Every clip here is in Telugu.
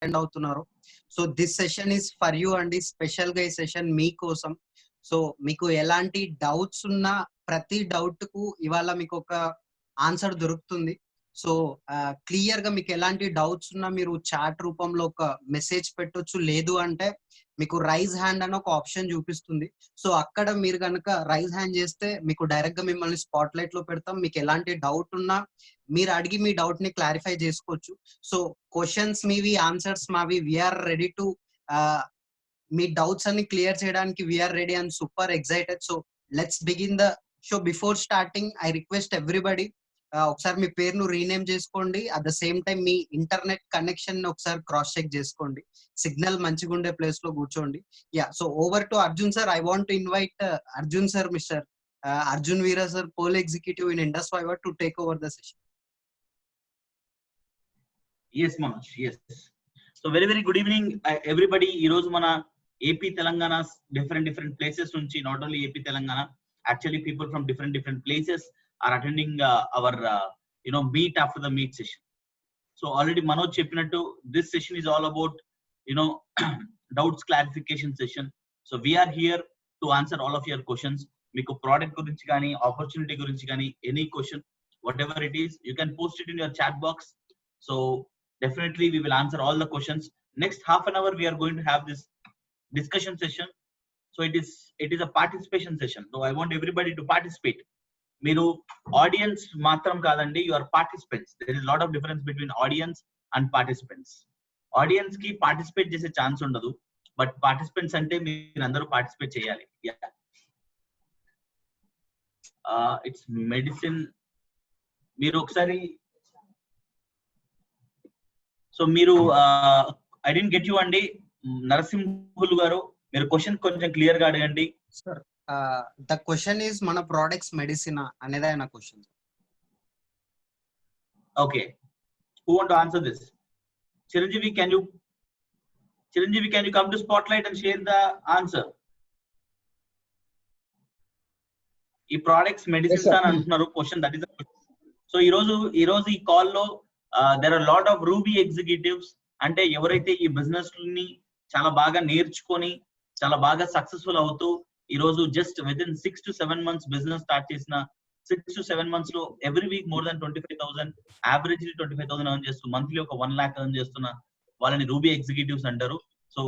అటెండ్ అవుతున్నారు. So this session is for you అండి. స్పెషల్ గా ఈ సెషన్ మీకోసం. సో మీకు ఎలాంటి డౌట్స్ ఉన్నా ప్రతి డౌట్ కు ఇవాళ మీకు ఒక ఆన్సర్ దొరుకుతుంది. సో క్లియర్ గా మీకు ఎలాంటి డౌట్స్ ఉన్నా మీరు చాట్ రూపంలో ఒక మెసేజ్ పెట్టొచ్చు. లేదు అంటే మీకు రైజ్ హ్యాండ్ అని ఒక ఆప్షన్ చూపిస్తుంది. సో అక్కడ మీరు కనుక రైజ్ హ్యాండ్ చేస్తే మీకు డైరెక్ట్ గా మిమ్మల్ని స్పాట్ లైట్ లో పెడతాం. మీకు ఎలాంటి డౌట్ ఉన్నా మీరు అడిగి మీ డౌట్ ని క్లారిఫై చేసుకోవచ్చు. సో క్వశ్చన్స్ మీవి, ఆన్సర్స్ మావి. వీఆర్ రెడీ టు మీ డౌట్స్ అన్ని క్లియర్ చేయడానికి we're ready and super excited. So let's begin the show. Before starting I request everybody ఒకసారి మీ పేరును రీనేమ్ చేసుకోండి. అట్ ద సేమ్ టైం మీ ఇంటర్నెట్ కనెక్షన్ ఒకసారి క్రాస్ చెక్ చేసుకోండి. సిగ్నల్ మంచిగా ఉండే ప్లేస్ లో కూర్చోండి. Yeah, so over to Arjun sir. I want to invite Arjun sir, mister Arjun Veera sir, pole executive in Indus fibre, to take over the session. Yes, Manoj. Yes. So very good evening, everybody. ఈ రోజు మన AP Telangana different places నుంచి, not only AP Telangana, actually people from different places are attending our meet after the meet session. So already Manoj చెప్పినట్టు this session is all about doubts clarification session. So we are here to answer all of your questions. మీకు product గురించి కానీ opportunity గురించి కానీ any question whatever it is, you can post it in your chat box. So definitely we will answer all the questions. Next half an hour we are going to have this discussion session. So it is a participation session. So I want everybody to participate. Meeru audience matram kadandi, you are participants. There is a lot of difference between audience and participants. Audience ki participate jese chance undadu, but participants ante meer andaru participate cheyali. Yeah. It's medicine. Meeru okkasari. So మీరు ఐ డెంట్ గెట్ యూ అండి. నరసింహులు గారు, మీరు క్వశ్చన్ కొంచెం క్లియర్ గా అడగండి. సార్ ద క్వశ్చన్ ఈస్ మన ప్రొడక్ట్స్ మెడిసిన్ అనేది ఆయన question. Okay, who want to answer this? Chiranjeevi, can you come to spotlight and share the answer? ఈ ప్రొడక్ట్స్ మెడిసిన్స్ అని అంటున్నారు question, that is the question. So ఈ రోజు ఈ కాల్ లో there are a lot of Ruby executives, అంటే ఎవరైతే ఈ బిజినెస్ ని చాలా బాగా నేర్చుకొని చాలా బాగా సక్సెస్ఫుల్ అవుతూ ఈ రోజు just with in 6 to 7 months business start చేసిన 6 to 7 months లో every week more than 25,000, యావరేజ్లీ 25,000 earn చేస్తూ మంత్లీ ఒక 1 lakh ఎర్న్ చేస్తున్న వాళ్ళని రూబీ ఎగ్జిక్యూటివ్స్ అంటారు. సో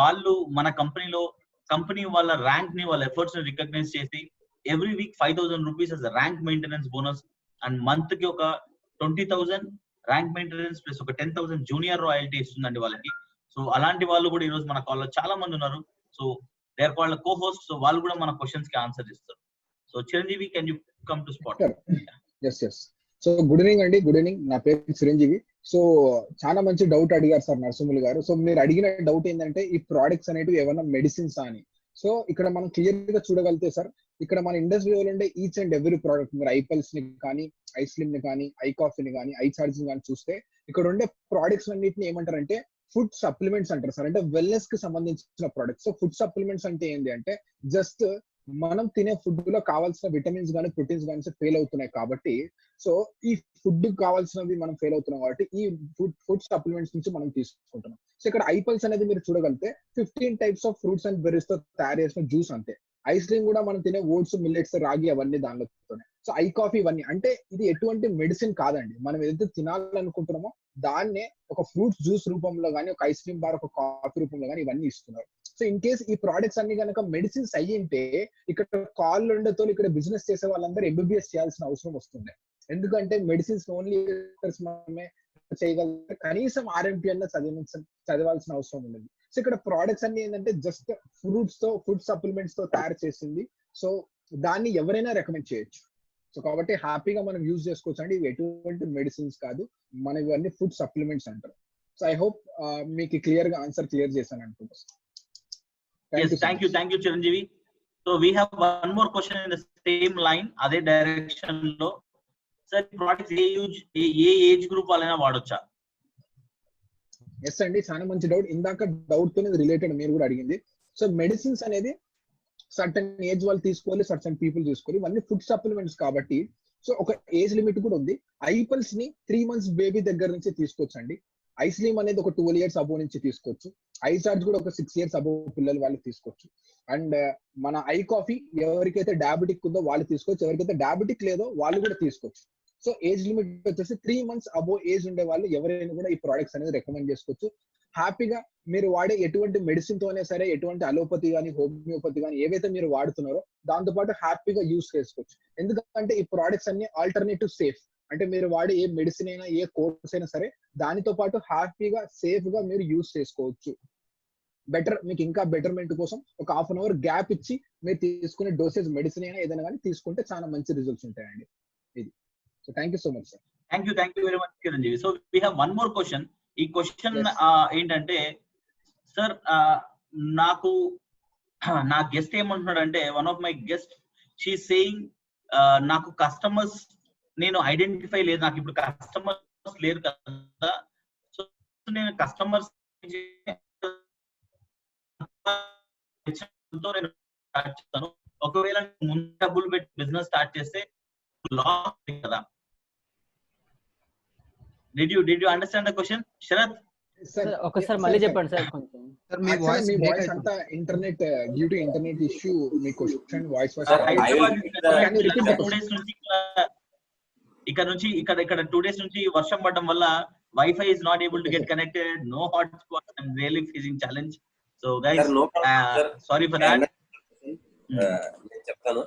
వాళ్ళు మన కంపెనీ వాళ్ళ ర్యాంక్ ని, వాళ్ళ ఎఫర్ట్స్ ని రికగ్నైజ్ చేసి every week 5,000 rupees as a rank maintenance bonus and month కి ఒక 20,000 ర్యాంక్ మెయింటెనెన్స్ ప్లస్ ఒక 10,000 జూనియర్ రాయల్టీ ఇస్తుందండి వాళ్ళకి. సో అలాంటి వాళ్ళు కూడా ఈ రోజు మన కాల్ లో చాలా మంది ఉన్నారు. So they are called co host. So వాళ్ళు కూడా మన క్వశ్చన్స్ కి ఆన్సర్ ఇస్తారు. So Chiranjeevi, can you come to spot? yes. So good evening అండి. గుడ్ ఈవినింగ్, నా పేరు చిరంజీవి. సో చాలా మంచి డౌట్ అడిగారు సార్ నరసింహులు గారు. సో మీరు అడిగిన డౌట్ ఏంటంటే ఈ ప్రోడక్ట్స్ అనేటివి ఏమన్నా మెడిసిన్స్ అని. సో ఇక్కడ మనం క్లియర్ గా చూడగలిగితే సార్, ఇక్కడ మన ఇండస్ట్రీలో ఉండే ఈచ్ అండ్ ఎవ్రీ ప్రోడక్ట్, మీరు ఐపల్స్ ని కానీ, ఐస్లిమ్ ని కానీ, ఐ కాఫీని కానీ, ఐ చార్జింగ్ కానీ చూస్తే ఇక్కడ ఉండే ప్రోడక్ట్స్ అన్నిటిని ఏమంటారంటే ఫుడ్ సప్లిమెంట్స్ అంటారు సార్. అంటే వెల్నెస్ కి సంబంధించిన ప్రోడక్ట్స్. సో ఫుడ్ సప్లిమెంట్స్ అంటే ఏంటి అంటే జస్ట్ మనం తినే ఫుడ్ లో కావాల్సిన విటమిన్స్ కానీ ప్రోటీన్స్ కానీ ఫెయిల్ అవుతున్నాయి కాబట్టి, సో ఈ ఫుడ్ కావాల్సినవి మనం ఫెయిల్ అవుతున్నాం కాబట్టి ఈ ఫుడ్ సప్లిమెంట్స్ నుంచి మనం తీసుకుంటున్నాం. సో ఇక్కడ ఐపల్స్ అనేది మీరు చూడగలిగితే 15 types of fruits and berries తో తయారు చేసిన జ్యూస్ అంతే. ఐస్ క్రీమ్ కూడా మనం తినే ఓట్స్, మిల్లెట్స్, రాగి అవన్నీ దానిలోనే. సో ఐ కాఫీ ఇవన్నీ అంటే ఇది ఎటువంటి మెడిసిన్ కాదండి. మనం ఏదైతే తినాలనుకుంటున్నామో దాన్నే ఒక ఫ్రూట్స్ జ్యూస్ రూపంలో కానీ, ఒక ఐస్ క్రీమ్ బార్, ఒక కాఫీ రూపంలో కానీ ఇవన్నీ ఇస్తున్నారు. సో ఇన్ కేస్ ఈ ప్రోడక్ట్స్ అన్ని కనుక మెడిసిన్స్ అయ్యింటే ఇక్కడ కాల్ ఉండతో ఇక్కడ బిజినెస్ చేసే వాళ్ళందరూ MBBS చేయాల్సిన అవసరం వస్తుంది. ఎందుకంటే మెడిసిన్స్ ఓన్లీ మనమే చేయగలిగితే కనీసం RMP అన్న చదవాల్సిన అవసరం ఉండదు. సో ఇక్కడ ప్రోడక్ట్స్ అన్ని ఏంటంటే జస్ట్ ఫ్రూట్స్ తో, ఫుడ్ సప్లిమెంట్స్ తో తయారు చేసింది. సో దాన్ని ఎవరైనా రికమెండ్ చేయొచ్చు. సో కాబట్టి హ్యాపీగా మనం యూజ్ చేసుకోవచ్చు అండి. ఇవి ఎటువంటి మెడిసిన్స్ కాదు, మన ఇవన్నీ ఫుడ్ సప్లిమెంట్స్ అంటారు. సో ఐ హోప్ మీకు క్లియర్ గా ఆన్సర్ క్లియర్ చేశాను అనుకుంటున్నాను. Thank you Chiranjeevi. So we have one more question in the same line, అదే డైరెక్షన్ లో. సార్ ప్రొడక్ట్స్ ఏ ఏజ్ గ్రూప్ వాళ్ళైనా వాడొచ్చా? ఎస్ అండి, చాలా మంచి డౌట్. ఇందాక డౌట్ తో రిలేటెడ్ మీరు కూడా అడిగింది. సో మెడిసిన్స్ అనేది సర్టన్ ఏజ్ వాళ్ళు తీసుకోవాలి, సర్టన్ పీపుల్ తీసుకోవాలి. ఇవన్నీ ఫుడ్ సప్లిమెంట్స్ కాబట్టి సో ఒక ఏజ్ లిమిట్ కూడా ఉంది. ఐపల్స్ ని 3 months బేబీ దగ్గర నుంచి తీసుకోవచ్చండి. ఐస్లీమ్ అనేది ఒక 12 years అబోవ్ నుంచి తీసుకోవచ్చు. ఐ చార్జ్ కూడా ఒక 6 years అబోవ్ పిల్లలు వాళ్ళు తీసుకోవచ్చు. అండ్ మన ఐ కాఫీ ఎవరికైతే డయాబెటిక్ ఉందో వాళ్ళు తీసుకోవచ్చు, ఎవరికైతే డయాబెటిక్ లేదో వాళ్ళు కూడా తీసుకోవచ్చు. సో ఏజ్ లిమిట్ వచ్చేసి 3 months అబోవ్ ఏజ్ ఉండే వాళ్ళు ఎవరైనా కూడా ఈ ప్రొడక్ట్స్ అనేది రికమెండ్ చేసుకోవచ్చు. హ్యాపీగా మీరు వాడే ఎటువంటి మెడిసిన్ తోనే సరే, ఎటువంటి అలోపతి కానీ హోమియోపతి కానీ ఏవైతే మీరు వాడుతున్నారో దాంతో పాటు హ్యాపీగా యూస్ చేసుకోవచ్చు. ఎందుకంటే ఈ ప్రొడక్ట్స్ అన్ని ఆల్టర్నేటివ్ సేఫ్. అంటే మీరు వాడే ఏ మెడిసిన్ అయినా, ఏ కోర్స్ అయినా సరే దానితో పాటు హ్యాపీగా సేఫ్ గా మీరు యూస్ చేసుకోవచ్చు. బెటర్, మీకు ఇంకా బెటర్మెంట్ కోసం ఒక 1/2 hour గ్యాప్ ఇచ్చి మీరు తీసుకునే డోసేజ్ మెడిసిన్ అయినా ఏదైనా కానీ తీసుకుంటే చాలా మంచి రిజల్ట్స్ ఉంటాయండి. ఇది. So thank you so much sir. Thank you very much Chiranjeevi. So we have one more question. ఈ క్వశ్చన్ ఏంటంటే సార్, నాకు నా గెస్ట్ ఏమంటున్నాడంటే, one of my guest she saying నాకు కస్టమర్స్ నేను ఐడెంటిఫై లేదు, నాకు ఇప్పుడు కస్టమర్స్ లేరు కదా, సో నేను కస్టమర్స్ నేను స్టార్ట్ చేస్తాను. ఒకవేళ ముందు డబ్బులు పెట్టి బిజినెస్ స్టార్ట్ చేస్తే లాస్ కదా. Did you understand the question, Sharath? Sir ఒకసారి మళ్ళీ చెప్పండి సార్. కొంచెం సార్ మీ వాయిస్ అంతా internet due to internet issue మీ క్వశ్చన్ వాయిస్ ఇక్కడ 2 days నుంచి వర్షం పడడం వల్ల wifi is not able to get connected, no hotspot, I am really facing challenge. So guys sorry for that. నేను చెప్తాను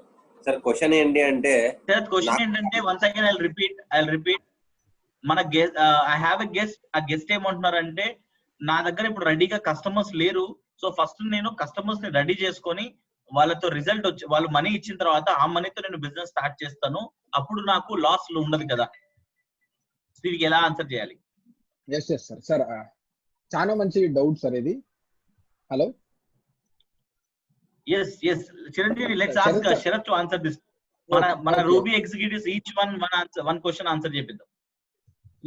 సార్. క్వశ్చన్ ఏంటి అంటే, క్వశ్చన్ ఏంటంటే once again I will repeat మన ఐ హ్యావ్ ఎ గెస్ట్. ఆ గెస్ట్ ఏమంటున్నారంటే, నా దగ్గర ఇప్పుడు రెడీగా కస్టమర్స్ లేరు, సో ఫస్ట్ నేను కస్టమర్స్ ని రెడీ చేసుకొని వాళ్ళతో రిజల్ట్ వచ్చి వాళ్ళు మనీ ఇచ్చిన తర్వాత ఆ మనీతో నేను బిజినెస్ స్టార్ట్ చేస్తాను, అప్పుడు నాకు లాస్ ఉండదు కదా. దీనికి ఎలా ఆన్సర్ చేయాలి? Yes sir. సార్ చాలా మంచి డౌట్ సార్ ఇది. Hello. Yes Chiranjeevi, let's ask Sharath to answer this. మన Ruby executives each one question answer చేపిద్దాం.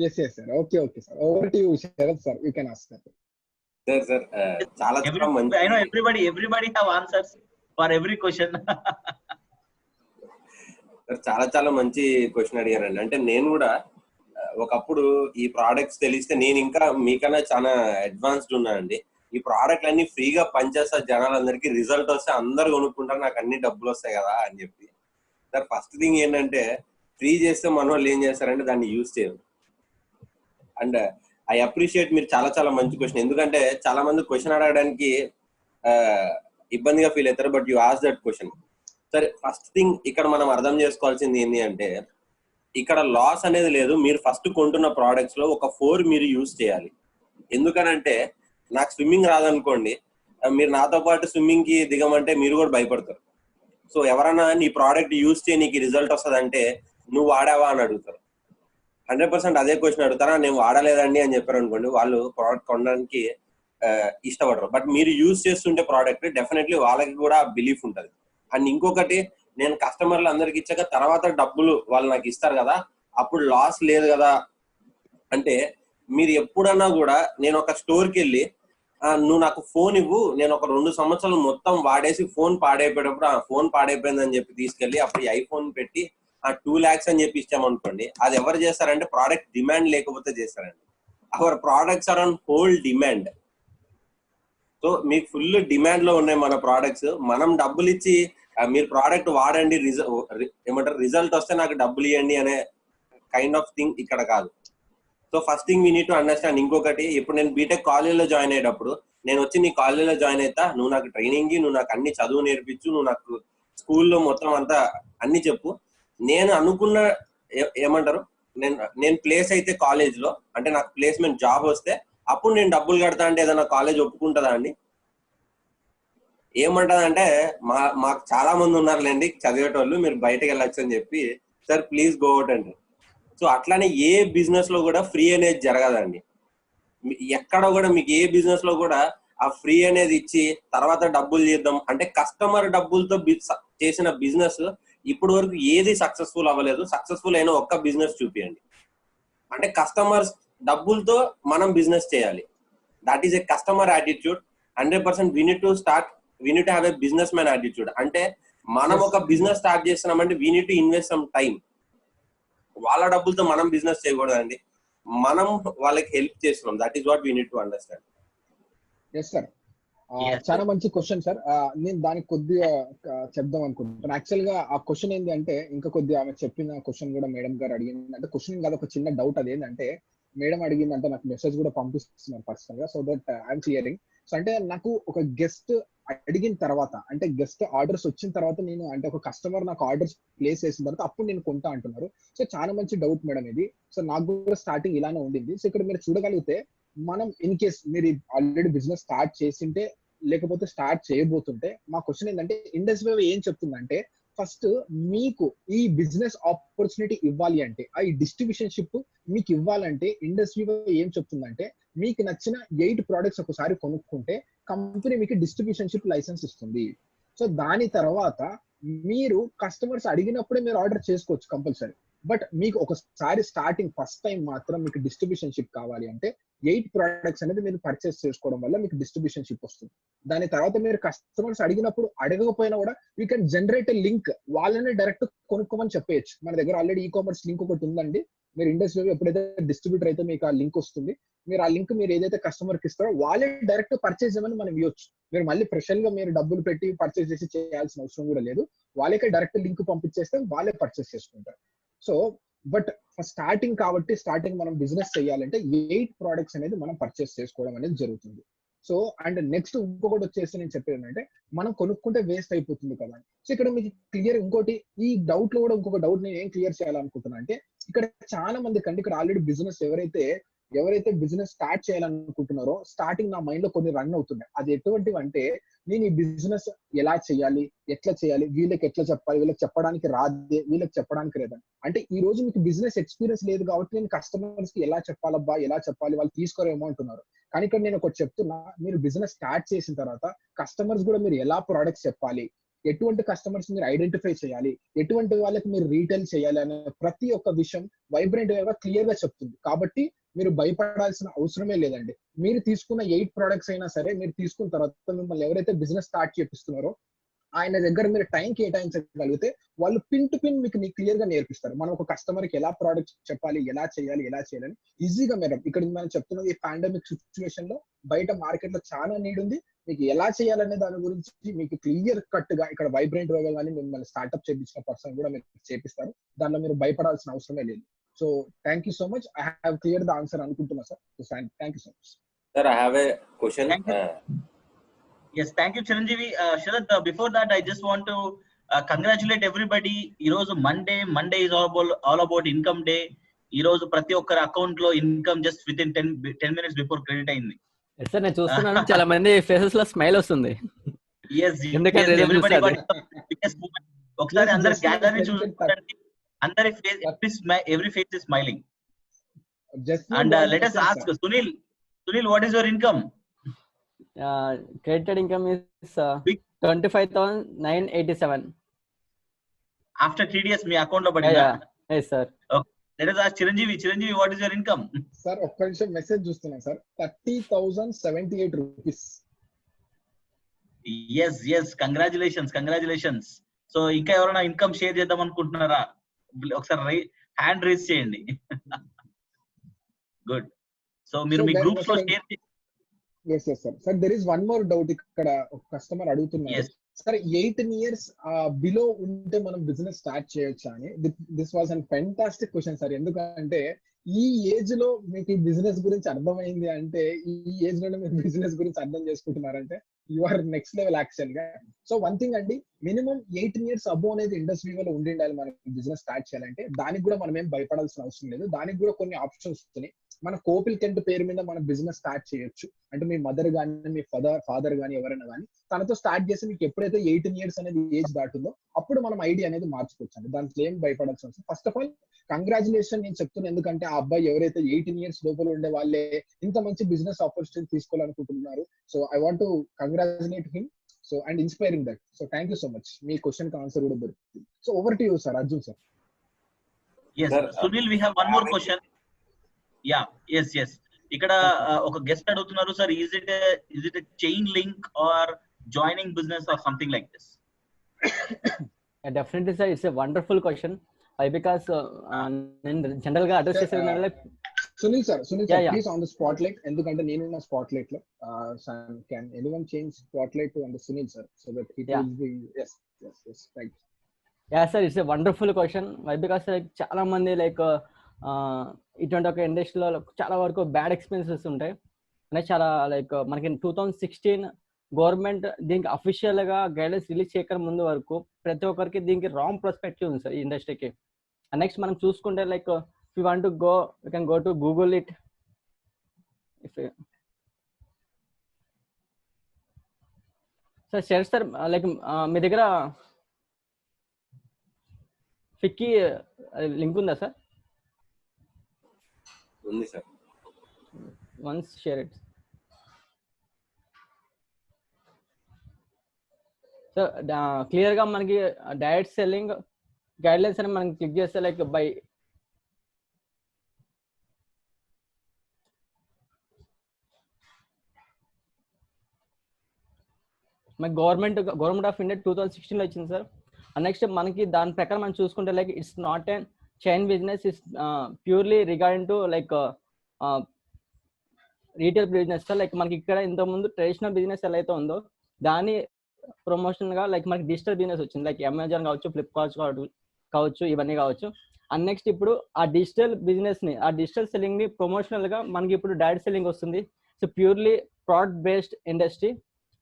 Yes sir. Okay sir. Over to you, Sharath sir. You can ask that. Sir, చాలా మంచి. I know everybody have answers for every question. చాలా మంచి క్వశ్చన్ అడిగారండి. అంటే నేను కూడా ఒకప్పుడు ఈ ప్రోడక్ట్స్ తెలిస్తే నేను ఇంకా మీకన్నా చాలా అడ్వాన్స్డ్ ఉన్నానండి. ఈ ప్రోడక్ట్ అన్ని ఫ్రీగా పనిచేస్తా, జనాలందరికీ రిజల్ట్ వస్తే అందరు కొనుక్కుంటారు, నాకు అన్ని డబ్బులు వస్తాయి కదా అని చెప్పి. సార్ ఫస్ట్ థింగ్ ఏంటంటే, ఫ్రీ చేస్తే మన వాళ్ళు ఏం చేస్తారంటే దాన్ని యూజ్ చేయరు. అండ్ ఐ అప్రిషియేట్, మీరు చాలా మంచి క్వశ్చన్. ఎందుకంటే చాలా మంది క్వశ్చన్ అడగడానికి ఇబ్బందిగా ఫీల్ అవుతారు, but you ask that question. సరే, ఫస్ట్ థింగ్ ఇక్కడ మనం అర్థం చేసుకోవాల్సింది ఏంటి అంటే, ఇక్కడ లాస్ అనేది లేదు. మీరు ఫస్ట్ కొంటున్న ప్రోడక్ట్స్ లో ఒక 4 మీరు యూజ్ చేయాలి. ఎందుకనంటే, నాకు స్విమ్మింగ్ రాదనుకోండి, మీరు నాతో పాటు స్విమ్మింగ్ కి దిగమంటే మీరు కూడా భయపడతారు. సో ఎవరైనా నీ ప్రోడక్ట్ యూజ్ చేయి నీకు రిజల్ట్ వస్తుందంటే నువ్వు వాడావా అని అడుగుతారు. 100% అదే క్వశ్చన్ అడుగుతారా, నేను వాడలేదండి అని చెప్పారు అనుకోండి, వాళ్ళు ప్రోడక్ట్ కొనడానికి ఇష్టపడరు. బట్ మీరు యూజ్ చేస్తుంటే ప్రోడక్ట్ డెఫినెట్లీ వాళ్ళకి కూడా బిలీఫ్ ఉంటుంది. అండ్ ఇంకొకటి, నేను కస్టమర్లు అందరికి ఇచ్చాక తర్వాత డబ్బులు వాళ్ళు నాకు ఇస్తారు కదా, అప్పుడు లాస్ లేదు కదా. అంటే మీరు ఎప్పుడన్నా కూడా, నేను ఒక స్టోర్కి వెళ్ళి నువ్వు నాకు ఫోన్ ఇవ్వు, నేను ఒక 2 సంవత్సరాలు మొత్తం వాడేసి ఫోన్ పాడైపోయేటప్పుడు ఆ ఫోన్ పాడైపోయిందని చెప్పి తీసుకెళ్ళి అప్పుడు ఐఫోన్ పెట్టి 2 lakhs అని చెప్పి ఇచ్చామనుకోండి, అది ఎవరు చేస్తారంటే ప్రోడక్ట్ డిమాండ్ లేకపోతే చేస్తారండి. Our products are on whole demand. So మీకు ఫుల్ డిమాండ్ లో ఉన్నాయి మన ప్రోడక్ట్స్. మనం డబ్బులు ఇచ్చి మీరు ప్రోడక్ట్ వాడండి, ఏమంటారు రిజల్ట్ వస్తే నాకు డబ్బులు ఇవ్వండి అనే కైండ్ ఆఫ్ థింగ్ ఇక్కడ కాదు. So first thing we need to understand. ఇంకొకటి, ఇప్పుడు నేను బీటెక్ కాలేజ్లో జాయిన్ అయ్యేటప్పుడు నేను వచ్చి నీ కాలేజ్లో జాయిన్ అవుతా, నువ్వు నాకు ట్రైనింగ్, నువ్వు నాకు అన్ని చదువు నేర్పించు, నువ్వు నాకు స్కూల్లో మొత్తం అంతా అన్ని చెప్పు. నేను అనుకున్న ఏమంటారు, నేను ప్లేస్ అయితే కాలేజ్ లో, అంటే నాకు ప్లేస్మెంట్ జాబ్ వస్తే అప్పుడు నేను డబ్బులు కడతా అంటే ఏదైనా కాలేజ్ ఒప్పుకుంటుందా అండి? ఏమంటదంటే, మాకు చాలా మంది ఉన్నారులేండి చదివేటోళ్ళు, మీరు బయటకు వెళ్ళొచ్చు అని చెప్పి, సార్ ప్లీజ్ గో అవుట్ అండి. సో అట్లానే ఏ బిజినెస్ లో కూడా ఫ్రీ అనేది జరగదండి. ఎక్కడ కూడా మీకు ఏ బిజినెస్ లో కూడా ఆ ఫ్రీ అనేది ఇచ్చి తర్వాత డబ్బులు చేద్దాం అంటే, కస్టమర్ డబ్బులతో చేసిన బిజినెస్ ఇప్పుడు వరకు ఏది సక్సెస్ఫుల్ అవ్వలేదు. సక్సెస్ఫుల్ అయిన ఒక్క బిజినెస్ చూపియండి. అంటే కస్టమర్స్ డబ్బులతో మనం బిజినెస్ చేయాలి. That is a customer attitude. 100% we need to have a businessman attitude. అంటే మనం ఒక బిజినెస్ స్టార్ట్ చేస్తున్నామంటే we need to invest some time. వాళ్ళ డబ్బులతో మనం బిజినెస్ చేయకూడదండి. మనం వాళ్ళకి హెల్ప్ చేస్తున్నాం. That is what we need to understand. Yes sir, Yes, చాలా sir. మంచి క్వశ్చన్ సార్. నేను దానికి కొద్దిగా చెప్దాం అనుకుంటున్నాను. యాక్చువల్ గా ఆ క్వశ్చన్ ఏంటి అంటే, ఇంకా కొద్దిగా ఆమె చెప్పిన క్వశ్చన్ కూడా మేడం గారు అడిగింది అంటే, క్వశ్చన్ కాదు, ఒక చిన్న డౌట్. అదేంటంటే మేడం అడిగిందంటే నాకు మెసేజ్ కూడా పంపిస్తున్నారు పర్సనల్ గా, so that I'm clearing. So అంటే నాకు ఒక గెస్ట్ అడిగిన తర్వాత, అంటే గెస్ట్ ఆర్డర్స్ వచ్చిన తర్వాత, నేను అంటే ఒక కస్టమర్ నాకు ఆర్డర్స్ ప్లేస్ చేసిన తర్వాత అప్పుడు నేను కొంటా అంటున్నారు. సో చాలా మంచి డౌట్ మేడం ఇది. సో నాకు కూడా స్టార్టింగ్ ఇలానే ఉండింది. సో ఇక్కడ మీరు చూడగలిగితే, మనం ఇన్ కేస్ మీరు ఆల్రెడీ బిజినెస్ స్టార్ట్ చేసింటే లేకపోతే స్టార్ట్ చేయబోతుంటే, మా క్వశ్చన్ ఏంటంటే ఇండస్ వేవ్ ఏం చెప్తుందంటే, ఫస్ట్ మీకు ఈ బిజినెస్ ఆపర్చునిటీ ఇవ్వాలి అంటే, ఆ డిస్ట్రిబ్యూషన్ షిప్ మీకు ఇవ్వాలంటే ఇండస్ వేవ్ ఏం చెప్తుందంటే, మీకు నచ్చిన 8 ప్రోడక్ట్స్ ఒకసారి కొనుక్కుంటే కంపెనీ మీకు డిస్ట్రిబ్యూషన్ షిప్ లైసెన్స్ ఇస్తుంది. సో దాని తర్వాత మీరు కస్టమర్స్ అడిగినప్పుడే మీరు ఆర్డర్ చేసుకోవచ్చు కంపల్సరీ. బట్ మీకు ఒకసారి స్టార్టింగ్ ఫస్ట్ టైం మాత్రం మీకు డిస్ట్రిబ్యూషన్ షిప్ కావాలి అంటే 8 ప్రోడక్ట్స్ అనేది మీరు పర్చేస్ చేసుకోవడం వల్ల మీకు డిస్ట్రిబ్యూషన్ షిప్ వస్తుంది. దాని తర్వాత మీరు కస్టమర్స్ అడిగినప్పుడు, అడగకపోయినా కూడా యూ కెన్ జనరేట్ లింక్, వాళ్ళని డైరెక్ట్ కొనుక్కోమని చెప్పేయచ్చు. మన దగ్గర ఆల్రెడీ ఈ కామర్స్ లింక్ ఒకటి ఉందండి. మీరు ఇండస్ట్రీ ఎప్పుడైతే డిస్ట్రిబ్యూటర్ అయితే మీకు ఆ లింక్ వస్తుంది. మీరు ఆ లింక్ మీరు ఏదైతే కస్టమర్ కి ఇస్తారో వాళ్ళే డైరెక్ట్ పర్చేస్ చేయమని మనం ఇవ్వచ్చు. మీరు మళ్ళీ స్పెషల్ గా మీరు డబ్బులు పెట్టి పర్చేస్ చేసి చేయాల్సిన అవసరం కూడా లేదు. వాళ్ళకే డైరెక్ట్ లింక్ పంపించేస్తే వాళ్ళే పర్చేస్ చేసుకుంటారు. సో బట్ స్టార్టింగ్ కాబట్టి, స్టార్టింగ్ మనం బిజినెస్ చేయాలంటే 8 ప్రోడక్ట్స్ అనేది మనం పర్చేస్ చేసుకోవడం అనేది జరుగుతుంది. సో అండ్ నెక్స్ట్ ఇంకొకటి వచ్చేసి నేను చెప్పేది ఏంటంటే, మనం కొనుక్కుంటే వేస్ట్ అయిపోతుంది కదా. సో ఇక్కడ మీకు క్లియర్ ఇంకోటి, ఈ డౌట్ లో కూడా ఇంకొక డౌట్ నేను ఏం క్లియర్ చేయాలనుకుంటున్నా అంటే, ఇక్కడ చాలా మంది కంటే ఇక్కడ ఆల్రెడీ బిజినెస్ ఎవరైతే బిజినెస్ స్టార్ట్ చేయాలనుకుంటున్నారో, స్టార్టింగ్ నా మైండ్ లో కొన్ని రన్ అవుతున్నాయి. అది ఎటువంటివి అంటే, నేను ఈ బిజినెస్ ఎలా చేయాలి, ఎట్లా చేయాలి, వీళ్ళకి ఎట్లా చెప్పాలి, వీళ్ళకి చెప్పడానికి రాదే, వీళ్ళకి చెప్పడానికి లేదని. అంటే ఈ రోజు మీకు బిజినెస్ ఎక్స్పీరియన్స్ లేదు కాబట్టి నేను కస్టమర్స్ కి ఎలా చెప్పాలబ్బా, ఎలా చెప్పాలి, వాళ్ళు తీసుకోరేమో అంటున్నారు. కానీ ఇక్కడ నేను ఒకటి చెప్తున్నా, మీరు బిజినెస్ స్టార్ట్ చేసిన తర్వాత కస్టమర్స్ కూడా మీరు ఎలా ప్రొడక్ట్స్ చెప్పాలి, ఎటువంటి కస్టమర్స్ మీరు ఐడెంటిఫై చేయాలి, ఎటువంటి వాళ్ళకి మీరు రీటైల్ చేయాలి అనే ప్రతి ఒక్క విషయం వైబ్రెంట్ గా క్లియర్ గా చెప్తుంది. కాబట్టి మీరు భయపడాల్సిన అవసరమే లేదండి. మీరు తీసుకున్న 8 ప్రోడక్ట్స్ అయినా సరే, మీరు తీసుకున్న తర్వాత మిమ్మల్ని ఎవరైతే బిజినెస్ స్టార్ట్ చేపిస్తున్నారో ఆయన దగ్గర మీరు టైం కేటాయించగలిగితే వాళ్ళు పిన్ టు పిన్ మీకు క్లియర్ గా నేర్పిస్తారు. మనం ఒక కస్టమర్ కి ఎలా ప్రోడక్ట్ చెప్పాలి, ఎలా చేయాలి అని ఈజీగా. మేడం ఇక్కడ మనం చెప్తున్నది, ఈ పాండమిక్ సిచ్యువేషన్ లో బయట మార్కెట్ లో చాలా నీడ్ ఉంది. మీకు ఎలా చేయాలనే దాని గురించి మీకు క్లియర్ కట్ గా ఇక్కడ వైబ్రెంట్ వేవ్ కానీ మిమ్మల్ని స్టార్ట్అప్ చేయించిన పర్సన్ కూడా మీరు చేపిస్తారు. దానిలో మీరు భయపడాల్సిన అవసరమే లేదు. So thank you so much. I have clear the answer అనుకుంటున్నా sir. Thank you so much sir. I have a question. Yes, thank you, Chiranjeevi. Sharath, before that, I just want to congratulate everybody. Irozu Monday is all about income day. Irozu prati okkara account lo income just within 10 minutes before credit ayindi. Yes sir, నేను చూస్తున్నాను చాలా మంది ఫేసెస్ లో స్మైల్ వస్తుంది. Yes, ఎందుకంటే everybody got biggest moment. ఒకసారి అందరు గ్యాదర్ ని చూడండి. అందరి face, every face is smiling. And let us ask Sunil, what is your income? Credited income is 25,987. After TDS me account లో పడిందా? Yes sir. Okay. Let us ask Chiranjeevi, what is your income? Sir ఒక్క నిమిషం మెసేజ్ చూస్తున్నాను sir. 30,078 rupees. Yes, congratulations. So ఇంకా ఎవరైనా ఇన్కమ్ షేర్ చేద్దాం అనుకుంటున్నారా? ఒకసారి హ్యాండ్ రేస్ చేయండి. గుడ్. సో మీరు మీ గ్రూప్స్ లో షేర్ చేయండి. Yes sir. Sir, there is one more doubt. ఇక్కడ ఒక కస్టమర్ అడుగుతున్నారు, సార్ 18 years బిలో ఉంటే మనం బిజినెస్ స్టార్ట్ చేయొచ్చా అని. This was an fantastic question sir. ఎందుకంటే ఈ ఏజ్ లో మీకు ఈ బిజినెస్ గురించి అర్థమైంది అంటే, ఈ ఏజ్ లోనే మీరు బిజినెస్ గురించి అర్థం చేసుకుంటున్నారంటే you are next level actually గా. సో వన్ థింగ్ అండి, మినిమం 18 years అబో అనేది ఇండస్ట్రీలో ఉండిండాలి మనం బిజినెస్ స్టార్ట్ చేయాలంటే. దానికి కూడా మనం ఏం భయపడాల్సిన అవసరం లేదు. దానికి కూడా కొన్ని ఆప్షన్స్ వస్తున్నాయి. మన కోపిల్ కెంట్ పేరు మీద మనం బిజినెస్ స్టార్ట్ చేయొచ్చు. అంటే మీ మదర్ కానీ, మీ ఫాదర్ కానీ, ఎవరైనా కానీ తనతో స్టార్ట్ చేసి మీకు ఎప్పుడైతే 18 years అనేది ఏజ్ దాటుందో అప్పుడు మనం ఐడియా అనేది మార్చుకోవచ్చు అండి. దాంట్లో ఏం భయపడాల్సిన అవసరం. ఫస్ట్ ఆఫ్ ఆల్ కంగ్రాచులేషన్ నేను చెప్తున్నాను, ఎందుకంటే ఆ అబ్బాయి ఎవరైతే 18 years లోపల ఉండే వాళ్ళే ఇంత మంచి బిజినెస్ ఆపర్చునిటీ తీసుకోవాలనుకుంటున్నారు. So I want to congratulate him. So and inspiring that. So thank you so much. మీ క్వశ్చన్ కి ఆన్సర్ కూడా దొరుకుతుంది. So over to you sir. Arjun sir. Yes, Sunil, we have one more question. Yes. ఇక్కడ ఒక గెస్ట్ అడుగుతున్నారు sir, is it a chain link or joining business or something like this? Definitely sir, it's a wonderful question. Why? Because నేను జనరల్ గా అడ్రస్ చేసేది Sunil sir, Yeah, yeah. please on the spotlight. ఎందుకంటే నేను ఉన్న spotlight లో can anyone change spotlight to on the Sunil sir so that he Yeah. will be yes right. Yeah sir it's a wonderful question why because like చాలా మంది లైక్ ఇటువంటి ఒక ఇండస్ట్రీలో చాలా వరకు బ్యాడ్ ఎక్స్పీరియన్సెస్ ఉంటాయి అంటే చాలా లైక్ మనకి 2016 గవర్నమెంట్ దీనికి అఫీషియల్ గా గైడెన్స్ రిలీజ్ చేయక ముందు వరకు ప్రతి ఒక్కరికి దీనికి రాంగ్ పర్స్పెక్టివ్ ఉంది సార్ ఈ ఇండస్ట్రీకి. నెక్స్ట్ మనం చూసుకుంటే like you want to go you can go to Google it if sir share sir like మీ దగ్గర ఫిక్కీ లింక్ ఉందా సార్? ఉంది sir. Once share it. So clear గా మనకి డైరెక్ట్ సెల్లింగ్ గైడ్లైన్స్ అని మనం క్లిక్ చేస్తే లైక్ బై మన గవర్నమెంట్ ఆఫ్ ఇండియా 2016 లో వచ్చింది సార్. నెక్స్ట్ మనకి దాని ప్రకారం మనం చూసుకుంటే like it's not an chain business, it's purely regarding to like retail business sir. Like మనకి ఇక్కడ ఇంతకుముందు ట్రెడిషనల్ బిజినెస్ ఎలా అయితే ఉందో దాని ప్రమోషన్ గా లైక్ మనకి డిజిటల్ బిజినెస్ వచ్చింది, లైక్ అమెజాన్ కావచ్చు, ఫ్లిప్కార్ట్ కావచ్చు, ఇవన్నీ కావచ్చు. అండ్ నెక్స్ట్ ఇప్పుడు ఆ డిజిటల్ బిజినెస్ ని, ఆ డిజిటల్ సెల్లింగ్ ని ప్రమోషనల్ గా మనకి ఇప్పుడు డైరెక్ట్ సెల్లింగ్ వస్తుంది. So purely product based industry.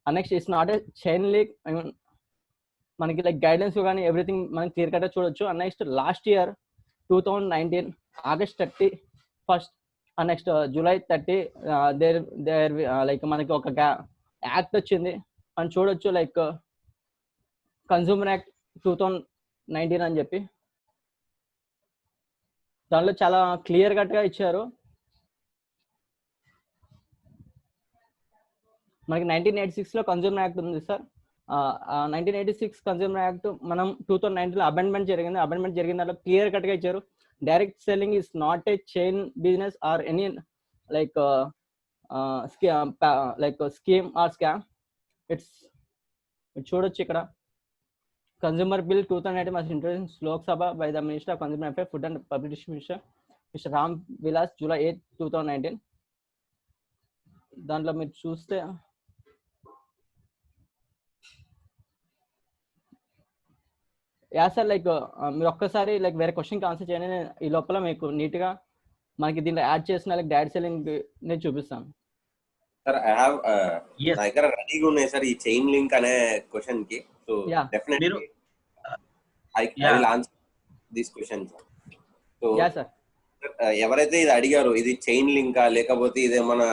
And next it's not a chain link, మనకి లైక్ గైడెన్స్ కానీ ఎవ్రీథింగ్ మనం క్లియర్ కట్ చూడొచ్చు. And next last year 2019 August 31st and next July 30 there like మనకి ఒక యాక్ట్ వచ్చింది మనం చూడొచ్చు, లైక్ కన్స్యూమర్ యాక్ట్ 2019 అని చెప్పి. దానిలో చాలా క్లియర్ కట్ గా ఇచ్చారు. మనకి 1986 లో కన్స్యూమర్ యాక్ట్ ఉంది సార్. 1986 కన్స్యూమర్ యాక్ట్ మనం 2019 లో అమెండ్మెంట్ జరిగిన దాంట్లో క్లియర్ కట్ గా ఇచ్చారు, direct selling is not a chain business or any like scheme or scam. It's చూడొచ్చు ఇక్కడ consumer bill 2019 was introduced Lok Sabha by the Minister of Consumer Affairs, Food and Public Distribution, Mr. Ram Vilas, July 8, 2019. దాంట్లో మీరు చూస్తే యా సార్ లైక్ మీరు ఒక్కసారి లైక్ వేరే క్వశ్చన్కి ఆన్సర్ చేయండి, నేను ఈ లోపల మీకు నీట్ గా మనకి దీంట్లో యాడ్ చేసిన లైక్ డైరెక్ట్ సెల్లింగ్ నేను చూపిస్తాను. సార్ ఐ హావ్ నా దగ్గర రెడీగా ఉన్నాయి సార్ ఈ చైన్ లింక్ అనే క్వశ్చన్ కి. So definitely I will answer this question sir. So yeah sir, ఎవరైతే ఇది అడిగారో ఇది చైన్ లింకా లేకపోతే ఇదేమన్నా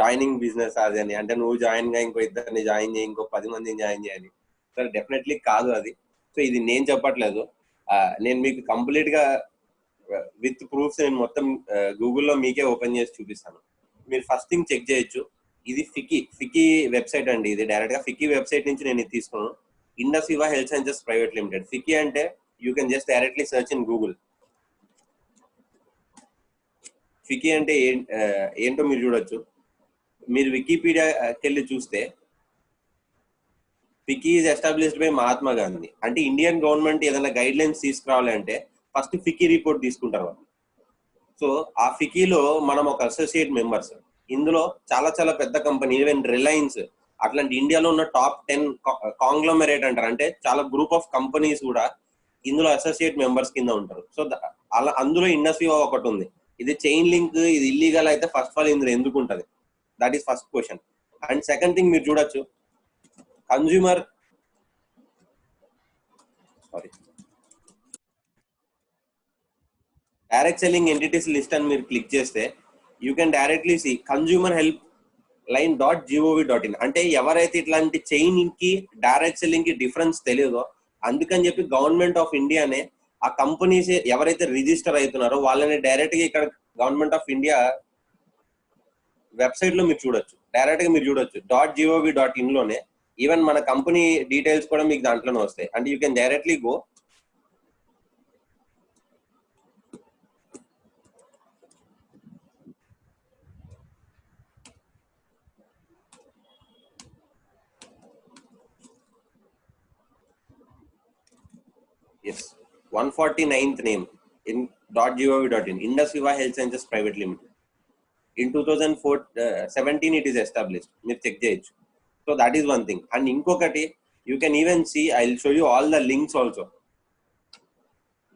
జాయినింగ్ బిజినెస్ అది అని, అంటే నువ్వు జాయిన్ గా ఇంకో ఇద్దరిని జాయిన్ చేయి, ఇంకో 10 మందిని జాయిన్ చేయాలి సార్, డెఫినెట్లీ కాదు అది. సో ఇది నేను చెప్పట్లేదు, నేను మీకు కంప్లీట్ గా విత్ ప్రూఫ్స్ నేను మొత్తం గూగుల్లో మీకే ఓపెన్ చేసి చూపిస్తాను. మీరు ఫస్ట్ థింగ్ చెక్ చేయొచ్చు, ఇది ఫికీ వెబ్సైట్ అండి. ఇది డైరెక్ట్ గా ఫికీ వెబ్సైట్ నుంచి నేను ఇది తీసుకున్నాను. Indus Viva health sciences private limited. FICCI అంటే you can just directly search in Google. FICCI అంటే ఏంటో మీరు చూడొచ్చు. మీరు వికీపీడియాకి వెళ్ళి చూస్తే FICCI is established by Mahatma Gandhi. అంటే ఇండియన్ గవర్నమెంట్ ఏదైనా గైడ్ లైన్స్ తీసుకురావాలంటే ఫస్ట్ ఫికీ రిపోర్ట్ తీసుకుంటారు వాళ్ళు. సో ఆ ఫికీలో మనం ఒక అసోసియేట్ మెంబర్స్. ఇందులో చాలా చాలా పెద్ద కంపెనీ, ఈవెన్ రిలయన్స్ అట్లాంటి ఇండియాలో ఉన్న టాప్ 10 కాంగ్లోమరేట్ అంటారు, అంటే చాలా గ్రూప్ ఆఫ్ కంపెనీస్ కూడా ఇందులో అసోసియేట్ మెంబర్స్ కింద ఉంటారు. సో అలా అందులో ఇండస్ వివా ఒకటి ఉంది. ఇది చైన్ లింక్, ఇది ఇల్లీగల్ అయితే ఫస్ట్ ఆఫ్ ఆల్ ఇందులో ఎందుకు ఉంటుంది, that is first question. And second thing మీరు చూడొచ్చు, consumer direct selling entities list అని మీరు క్లిక్ చేస్తే you can directly see consumer help line .gov.in. అంటే ఎవరైతే ఇట్లాంటి చైన్ కి డైరెక్ట్ సెల్లింగ్ కి డిఫరెన్స్ తెలియదో అందుకని చెప్పి గవర్నమెంట్ ఆఫ్ ఇండియానే ఆ కంపెనీస్ ఎవరైతే రిజిస్టర్ అవుతున్నారో వాళ్ళని డైరెక్ట్ గా ఇక్కడ గవర్నమెంట్ ఆఫ్ ఇండియా వెబ్సైట్ లో మీరు చూడొచ్చు, డైరెక్ట్ గా మీరు చూడొచ్చు .gov.in లోనే. ఈవెన్ మన కంపెనీ డీటెయిల్స్ కూడా మీకు దాంట్లోనే వస్తాయి. అంటే you can directly go. Yes, 149th name in .gov.in, Indus Viva Health Sciences Private Limited. In 2017 it is established. మీరు చెక్ చేయొచ్చు. So that is one thing. And ఇంకొకటి, you can even see, I'll show you all the links also.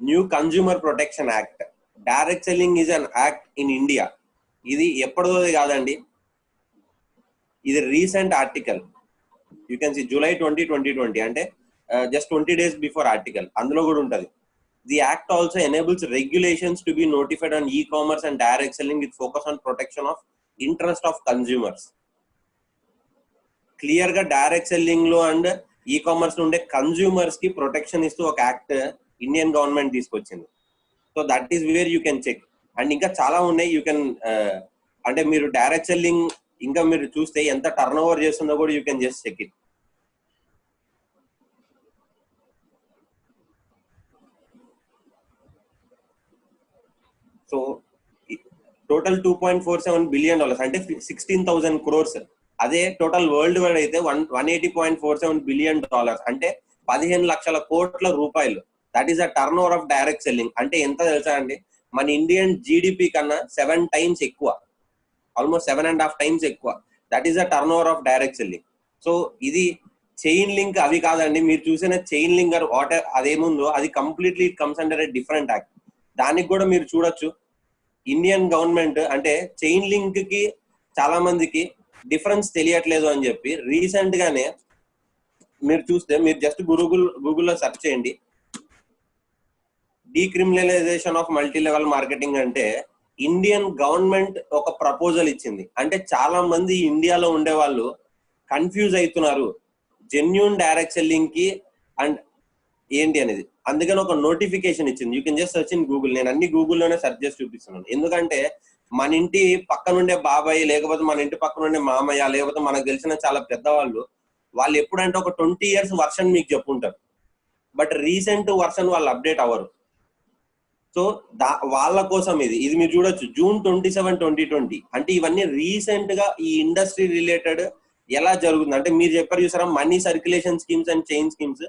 New Consumer Protection Act. Direct selling is an act in India. ఇది ఎప్పటిది కాదండి, ఇది recent article. You can see July 2020, అంటే just 20 days before article. అందులో కూడా ఉంటుంది. The act also enables regulations to be notified on e-commerce and direct selling with focus on protection of interest of consumers. Clear గా డైరెక్ట్ సెల్లింగ్ లో అండ్ ఈ-కామర్స్ ఉండే కన్స్యూమర్స్ కి ప్రొటెక్షన్ ఇస్తూ ఒక యాక్ట్ ఇండియన్ గవర్నమెంట్ తీసుకొచ్చింది. So that is where you can check. And ఇంకా చాలా ఉన్నాయి. యూ కెన్ అంటే మీరు డైరెక్ట్ సెల్లింగ్ ఇంకా మీరు చూస్తే ఎంత టర్న్ ఓవర్ చేస్తుందో కూడా you can just check it. So total $2.47 billion, అంటే 16,000 crores. అదే టోటల్ వరల్డ్ వైడ్ అయితే $180.47 billion, అంటే 15 లక్షల కోట్ల రూపాయలు. That is a turn over of direct selling. అంటే ఎంత తెలుసా అండి, మన ఇండియన్ జీడిపి కన్నా 7 times ఎక్కువ, ఆల్మోస్ట్ 7.5 times ఎక్కువ. That is a turn over of direct selling. So ఇది చైన్ లింక్ అవి కాదండి, మీరు చూసిన చైన్ లింక్ వాట్ అదేముందో అది completely it comes under a different act. దానికి కూడా మీరు చూడొచ్చు ఇండియన్ గవర్నమెంట్ అంటే చైన్ లింక్ కి చాలా మందికి డిఫరెన్స్ తెలియట్లేదు అని చెప్పి రీసెంట్ గానే మీరు చూస్తే, మీరు జస్ట్ గూగుల్లో సెర్చ్ చేయండి decriminalisation of multi level marketing అంటే ఇండియన్ గవర్నమెంట్ ఒక ప్రపోజల్ ఇచ్చింది. అంటే చాలా మంది ఇండియాలో ఉండే వాళ్ళు కన్ఫ్యూజ్ అవుతున్నారు జెన్యూన్ డైరెక్ట్ సెల్లింగ్ కి అండ్ ఏంటి అనేది. అందుకని ఒక నోటిఫికేషన్ ఇచ్చింది. You can just search in Google. నేను అన్ని గూగుల్లోనే సెర్చ్ చేసి చూపిస్తున్నాను. ఎందుకంటే మన ఇంటి పక్కనుండే బాబాయ్, లేకపోతే మన ఇంటి పక్కనుండే మామయ్య, లేకపోతే మనకు తెలిసిన చాలా పెద్దవాళ్ళు, వాళ్ళు ఎప్పుడంటే ఒక 20 years వర్షన్ మీకు చెప్పుంటారు, బట్ రీసెంట్ వర్షన్ వాళ్ళు అప్డేట్ అవ్వరు. సో వాళ్ళ కోసం ఇది మీరు చూడొచ్చు June 27, 2020. అంటే ఇవన్నీ రీసెంట్ గా ఈ ఇండస్ట్రీ రిలేటెడ్ ఎలా జరుగుతుంది అంటే, మీరు చెప్పారు చూసారా money circulation schemes and chain schemes,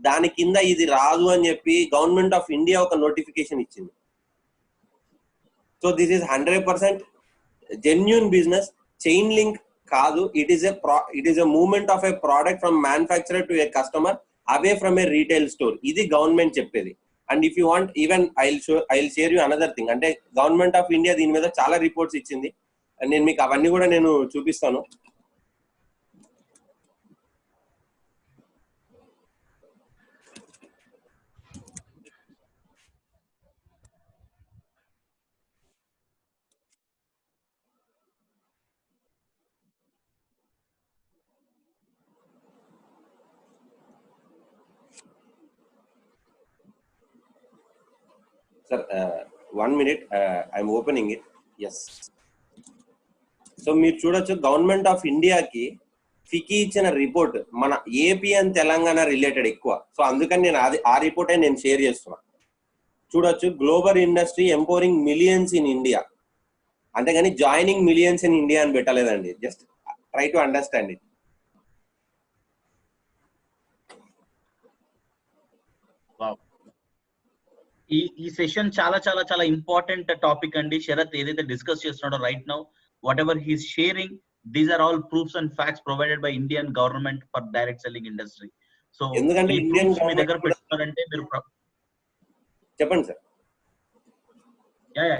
దాని కింద ఇది రాదు అని చెప్పి గవర్నమెంట్ ఆఫ్ ఇండియా ఒక నోటిఫికేషన్ ఇచ్చింది. So this is 100% genuine business. Chain link కాదు, it is a movement of a product from manufacturer to a customer away from a retail store. ఇది గవర్నమెంట్ చెప్పేది. And if you want even I'll share you another thing. అంటే గవర్నమెంట్ ఆఫ్ ఇండియా దీని మీద చాలా రిపోర్ట్స్ ఇచ్చింది. నేను మీకు అవన్నీ కూడా నేను చూపిస్తాను. Sir, 1 minute. I'm opening it. Yes. So మీరు చూడొచ్చు గవర్నమెంట్ ఆఫ్ ఇండియాకి ఫికి ఇచ్చిన రిపోర్ట్ మన ఏపీ అండ్ తెలంగాణ రిలేటెడ్ ఎక్కువ. సో అందుకని నేను ఆ రిపోర్టే నేను షేర్ చేస్తున్నా. చూడొచ్చు global industry empowering millions in India, అంతేగాని జాయినింగ్ మిలియన్స్ ఇన్ ఇండియా అని పెట్టలేదండి. Just try to understand it. ఈ సెషన్ చాలా చాలా చాలా ఇంపార్టెంట్ టాపిక్ అండి. శరత్ ఏదైతే డిస్కస్ చేస్తున్నాడో right now, whatever he's sharing, these are all proofs and facts provided by Indian government for direct selling industry. So ఎందుకంటే ఇండియన్ మీ దగ్గర పెట్టుకున్నారంటే మీరు చెప్పండి సార్.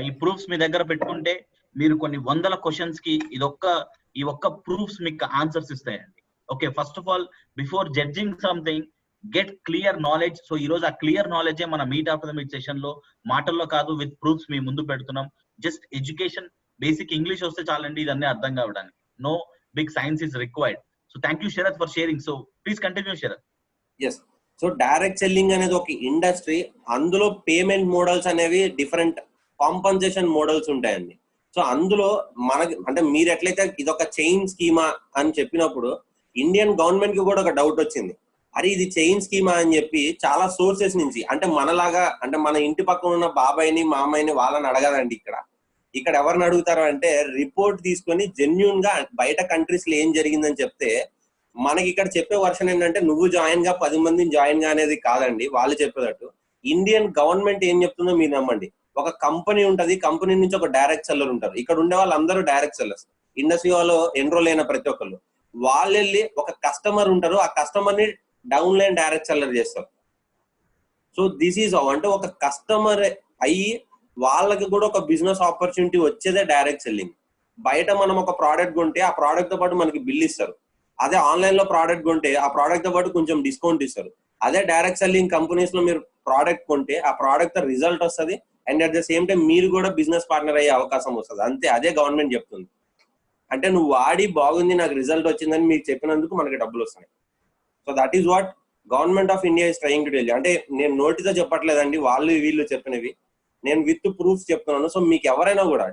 ఈ ప్రూఫ్స్ మీ దగ్గర పెట్టుకుంటే మీరు కొన్ని వందల క్వశ్చన్స్ కి ఈ ఒక్క ప్రూఫ్స్ మీకు ఆన్సర్స్ ఇస్తాయండి. Okay, first of all before judging something get clear knowledge. So ఈ రోజు ఆ క్లియర్ నాలెడ్జే మన meet after the meet session లో మాటల్లో కాదు, విత్ ప్రూఫ్స్ మీ ముందు పెడుతున్నాం. జస్ట్ ఎడ్యుకేషన్, బేసిక్ ఇంగ్లీష్ వస్తే చాలండి ఇదన్నీ అర్థం కావడానికి. No big science is required. So thank you Sharath for sharing. So please continue Sharath. Yes. So direct selling అనేది ఒక ఇండస్ట్రీ. అందులో పేమెంట్ మోడల్స్ అనేవి డిఫరెంట్ కాంపన్సేషన్ మోడల్స్ ఉంటాయండి. సో అందులో మనకి అంటే మీరు ఎట్లయితే ఇదొక చైన్ స్కీమా అని చెప్పినప్పుడు ఇండియన్ గవర్నమెంట్ కి కూడా ఒక డౌట్ వచ్చింది, అరే ఇది చైన్ స్కీమా అని చెప్పి చాలా సోర్సెస్ నుంచి. అంటే మనలాగా అంటే మన ఇంటి పక్కన ఉన్న బాబాయిని మామయ్యని వాళ్ళని అడగదండి. ఇక్కడ ఎవరిని అడుగుతారు అంటే రిపోర్ట్ తీసుకొని జెన్యూన్ గా బయట కంట్రీస్ లో ఏం జరిగిందని చెప్తే, మనకి ఇక్కడ చెప్పే వర్షన్ ఏంటంటే నువ్వు జాయిన్ గా 10 మందిని జాయిన్ గా అనేది కాదండి వాళ్ళు చెప్పేటట్టు. ఇండియన్ గవర్నమెంట్ ఏం చెప్తుందో మీరు నమ్మండి. ఒక కంపెనీ ఉంటది, కంపెనీ నుంచి ఒక డైరెక్ట్ సెల్లర్ ఉంటారు. ఇక్కడ ఉండే వాళ్ళందరూ డైరెక్ట్ సెల్లర్స్. ఇండస్ట్రీ వాళ్ళు ఎన్రోల్ అయిన ప్రతి ఒక్కళ్ళు వాళ్ళు వెళ్ళి ఒక కస్టమర్ ఉంటారు, ఆ కస్టమర్ ని డౌన్ లైన్ డైరెక్ట్ సెల్లర్ చేస్తారు. సో దిస్ ఈజ్ అంటే ఒక కస్టమర్ అయ్యి వాళ్ళకి కూడా ఒక బిజినెస్ ఆపర్చునిటీ వచ్చేదే డైరెక్ట్ సెల్లింగ్. బయట మనం ఒక ప్రోడక్ట్ కొంటే ఆ ప్రోడక్ట్ తో పాటు మనకి బిల్ ఇస్తారు. అదే ఆన్లైన్ లో ప్రోడక్ట్ కొంటే ఆ ప్రోడక్ట్ తో పాటు కొంచెం డిస్కౌంట్ ఇస్తారు. అదే డైరెక్ట్ సెల్లింగ్ కంపెనీస్ లో మీరు ప్రోడక్ట్ కొంటే ఆ ప్రోడక్ట్ రిజల్ట్ వస్తుంది, and at the same time మీరు కూడా బిజినెస్ పార్ట్నర్ అయ్యే అవకాశం వస్తుంది. అంతే, అదే గవర్నమెంట్ చెప్తుంది. అంటే నువ్వు వాడి బాగుంది, నాకు రిజల్ట్ వచ్చిందని మీకు చెప్పినందుకు మనకి డబ్బులు వస్తాయి. So that is what government of India is trying to tell you. అంటే నేను నోటితో చెప్పట్లేదండి, వాళ్ళు వీళ్ళు చెప్పినవి, నేను విత్ ప్రూఫ్స్ చెప్తున్నాను. సో మీకు ఎవరైనా కూడా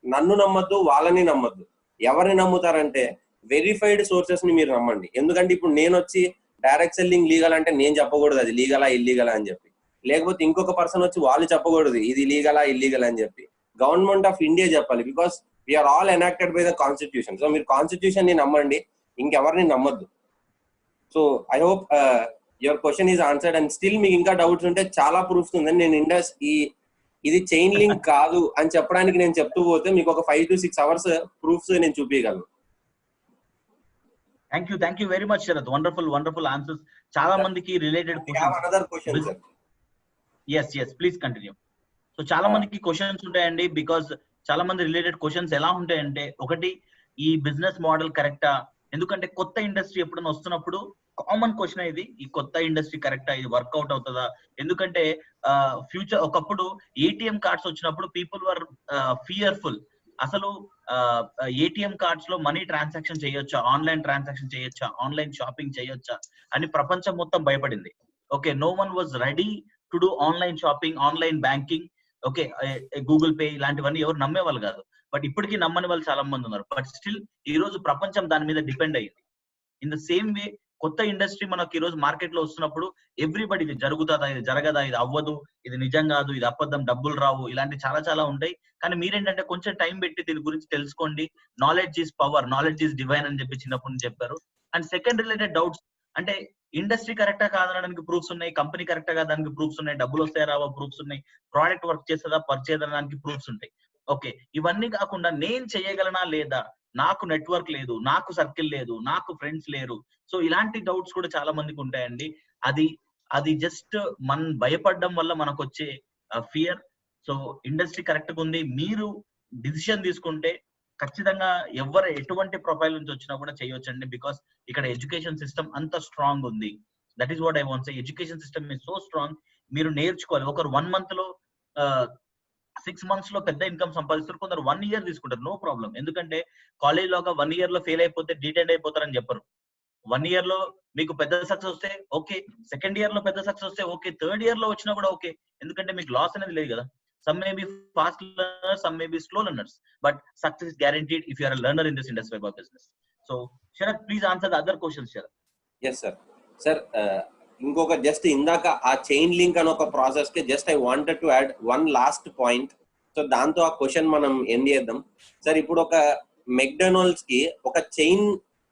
నన్ను నమ్మద్దు, వాళ్ళని నమ్మద్దు. ఎవరిని నమ్ముతారంటే వెరిఫైడ్ సోర్సెస్ ని మీరు నమ్మండి. ఎందుకంటే ఇప్పుడు నేను వచ్చి డైరెక్ట్ సెల్లింగ్ లీగల్ అంటే నేను చెప్పకూడదు అది లీగలా ఇల్లీగలా అని చెప్పి, లేకపోతే ఇంకొక పర్సన్ వచ్చి వాళ్ళు చెప్పకూడదు ఇది లీగలా ఇల్లీగల్ అని చెప్పి. గవర్నమెంట్ ఆఫ్ ఇండియా చెప్పాలి, because we're all enacted by the constitution. So మీరు కాన్స్టిట్యూషన్ ని నమ్మండి, ఇంకెవరిని నమ్మద్దు. So I hope your question is answered. And still మీకు ఇంకా డౌట్స్ ఉంటే చాలా ప్రూఫ్స్ ఉందని నేను ఇది చైన్ లింక్ కాదు అని చెప్పడానికి నేను చెప్తూ పోతే మీకు ఒక 5 to 6 hours ప్రూఫ్స్ నేను చూపించగలను. Thank you very much Sharath. Wonderful answers. చాలా మందికి related questions. Yes please continue. So చాలా మందికి క్వశ్చన్స్ ఉంటాయండి, బికాస్ చాలా మంది రిలేటెడ్ క్వశ్చన్స్ ఎలా ఉంటాయంటే, ఒకటి ఈ బిజినెస్ మోడల్ కరెక్టా? ఎందుకంటే కొత్త ఇండస్ట్రీ ఎప్పుడైనా వస్తున్నప్పుడు కామన్ క్వశ్చన్ ఇది, ఈ కొత్త ఇండస్ట్రీ కరెక్టా, ఇది వర్కౌట్ అవుతుందా? ఎందుకంటే ఫ్యూచర్ ఒకప్పుడు ఏటీఎం కార్డ్స్ వచ్చినప్పుడు పీపుల్ వర్ ఫియర్ఫుల్. అసలు ఏటీఎం కార్డ్స్ లో మనీ ట్రాన్సాక్షన్ చేయొచ్చా, ఆన్లైన్ ట్రాన్సాక్షన్ చేయొచ్చా, ఆన్లైన్ షాపింగ్ చేయొచ్చా అని ప్రపంచం మొత్తం భయపడింది. Okay, no one was ready to do online shopping, online banking. Okay, Google pay ఇలాంటివన్నీ ఎవరు నమ్మేవాళ్ళు కాదు. బట్ ఇప్పటికీ నమ్మని వాళ్ళు చాలా మంది ఉన్నారు. బట్ స్టిల్ ఈ రోజు ప్రపంచం దాని మీద డిపెండ్ అయ్యింది. ఇన్ ద సేమ్ వే కొత్త ఇండస్ట్రీ మనకి ఈ రోజు మార్కెట్ లో వస్తున్నప్పుడు ఎవ్రీబడి ఇది జరుగుతుందా, ఇది జరగదా, ఇది అవ్వదు, ఇది నిజం కాదు, ఇది అబద్ధం, డబ్బులు రావు, ఇలాంటి చాలా ఉంటాయి. కానీ మీరేంటంటే కొంచెం టైం పెట్టి దీని గురించి తెలుసుకోండి. Knowledge is power, knowledge is divine అని చెప్పి చిన్నప్పటి నుంచి చెప్పారు. అండ్ సెకండ్ రిలేటెడ్ డౌట్స్ అంటే ఇండస్ట్రీ కరెక్టా కాదనడానికి ప్రూఫ్స్ ఉన్నాయి, కంపెనీ కరెక్టా కాదడానికి ప్రూఫ్స్ ఉన్నాయి, డబ్బులు వస్తాయా రావా ప్రూఫ్స్ ఉన్నాయి, ప్రోడక్ట్ వర్క్ చేస్తుందా పర్చేదనడానికి ప్రూఫ్స్ ఉంటాయి. ఓకే, ఇవన్నీ కాకుండా నేను చేయగలనా లేదా, నాకు నెట్వర్క్ లేదు, నాకు సర్కిల్ లేదు, నాకు ఫ్రెండ్స్ లేరు. సో ఇలాంటి డౌట్స్ కూడా చాలా మందికి ఉంటాయండి. అది జస్ట్ మనం భయపడడం వల్ల మనకు వచ్చే ఫియర్. సో ఇండస్ట్రీ కరెక్ట్ గా ఉంది, మీరు డిసిషన్ తీసుకుంటే ఖచ్చితంగా ఎటువంటి ప్రొఫైల్ నుంచి వచ్చినా కూడా చేయొచ్చండి. బికాస్ ఇక్కడ ఎడ్యుకేషన్ సిస్టమ్ అంత స్ట్రాంగ్ ఉంది. That is what I want say. Education system is so strong. మీరు నేర్చుకోవాలి. ఒకరు 1 month లో 6 months లో పెద్ద ఇన్కమ్ సంపాదిస్తారు, కొందరు 1 year తీసుకుంటారు, నో ప్రాబ్లం. ఎందుకంటే కాలేజ్ లో ఒక 1 year లో ఫెయిల్ అయిపోతే డీటెండ్ అయిపోతారని చెప్పరు. 1 year లో మీకు పెద్ద సక్సెస్ వస్తే ఓకే, సెకండ్ ఇయర్ లో పెద్ద సక్సెస్ వస్తే ఓకే, థర్డ్ ఇయర్ లో వచ్చినా కూడా ఓకే. ఎందుకంటే మీకు లాస్ అనేది లేదు కదా. Some may be fast learners, some may be slow learners, but success is guaranteed if you are a learner in this industry of business. So Sharath, please answer the other questions, Sharath. Yes sir. ఇంకొక జస్ట్ ఇందాక ఆ చైన్ లింక్ అనే ఒక ప్రాసెస్ కి just I wanted to add one last point. So దాంతో ఆ క్వశ్చన్ మనం ఎండ్ చేద్దాం. సార్, ఇప్పుడు ఒక మెక్డొనాల్డ్స్ కి ఒక చైన్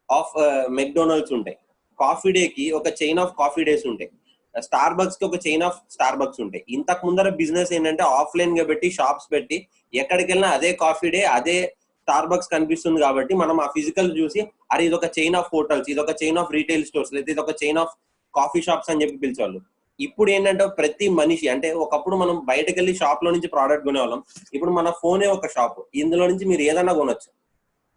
ఆఫ్ మెక్డొనాల్డ్స్ ఉంటాయి, కాఫీ డే కి ఒక చైన్ ఆఫ్ కాఫీ డేస్ ఉంటాయి, స్టార్ బక్స్ కి ఒక చైన్ ఆఫ్ స్టార్ బక్స్ ఉంటాయి. ఇంతకు ముందర బిజినెస్ ఏంటంటే ఆఫ్లైన్ గా పెట్టి షాప్స్ పెట్టి ఎక్కడికి వెళ్ళినా అదే కాఫీ డే అదే స్టార్ బక్స్ కనిపిస్తుంది కాబట్టి మనం ఆ ఫిజికల్ చూసి అరే ఇది ఒక చైన్ ఆఫ్ హోటల్స్, ఇది ఒక చైన్ ఆఫ్ రీటైల్ స్టోర్స్, లేదా ఇది ఒక చైన్ ఆఫ్ కాఫీ షాప్స్ అని చెప్పి పిలిచేవాళ్ళు. ఇప్పుడు ఏంటంటే ప్రతి మనిషి, అంటే ఒకప్పుడు మనం బయటకు వెళ్ళి షాప్ లో నుంచి ప్రోడక్ట్ కొనేవాళ్ళం, ఇప్పుడు మన ఫోనే ఒక షాప్, ఇందులో నుంచి మీరు ఏదైనా కొనొచ్చు.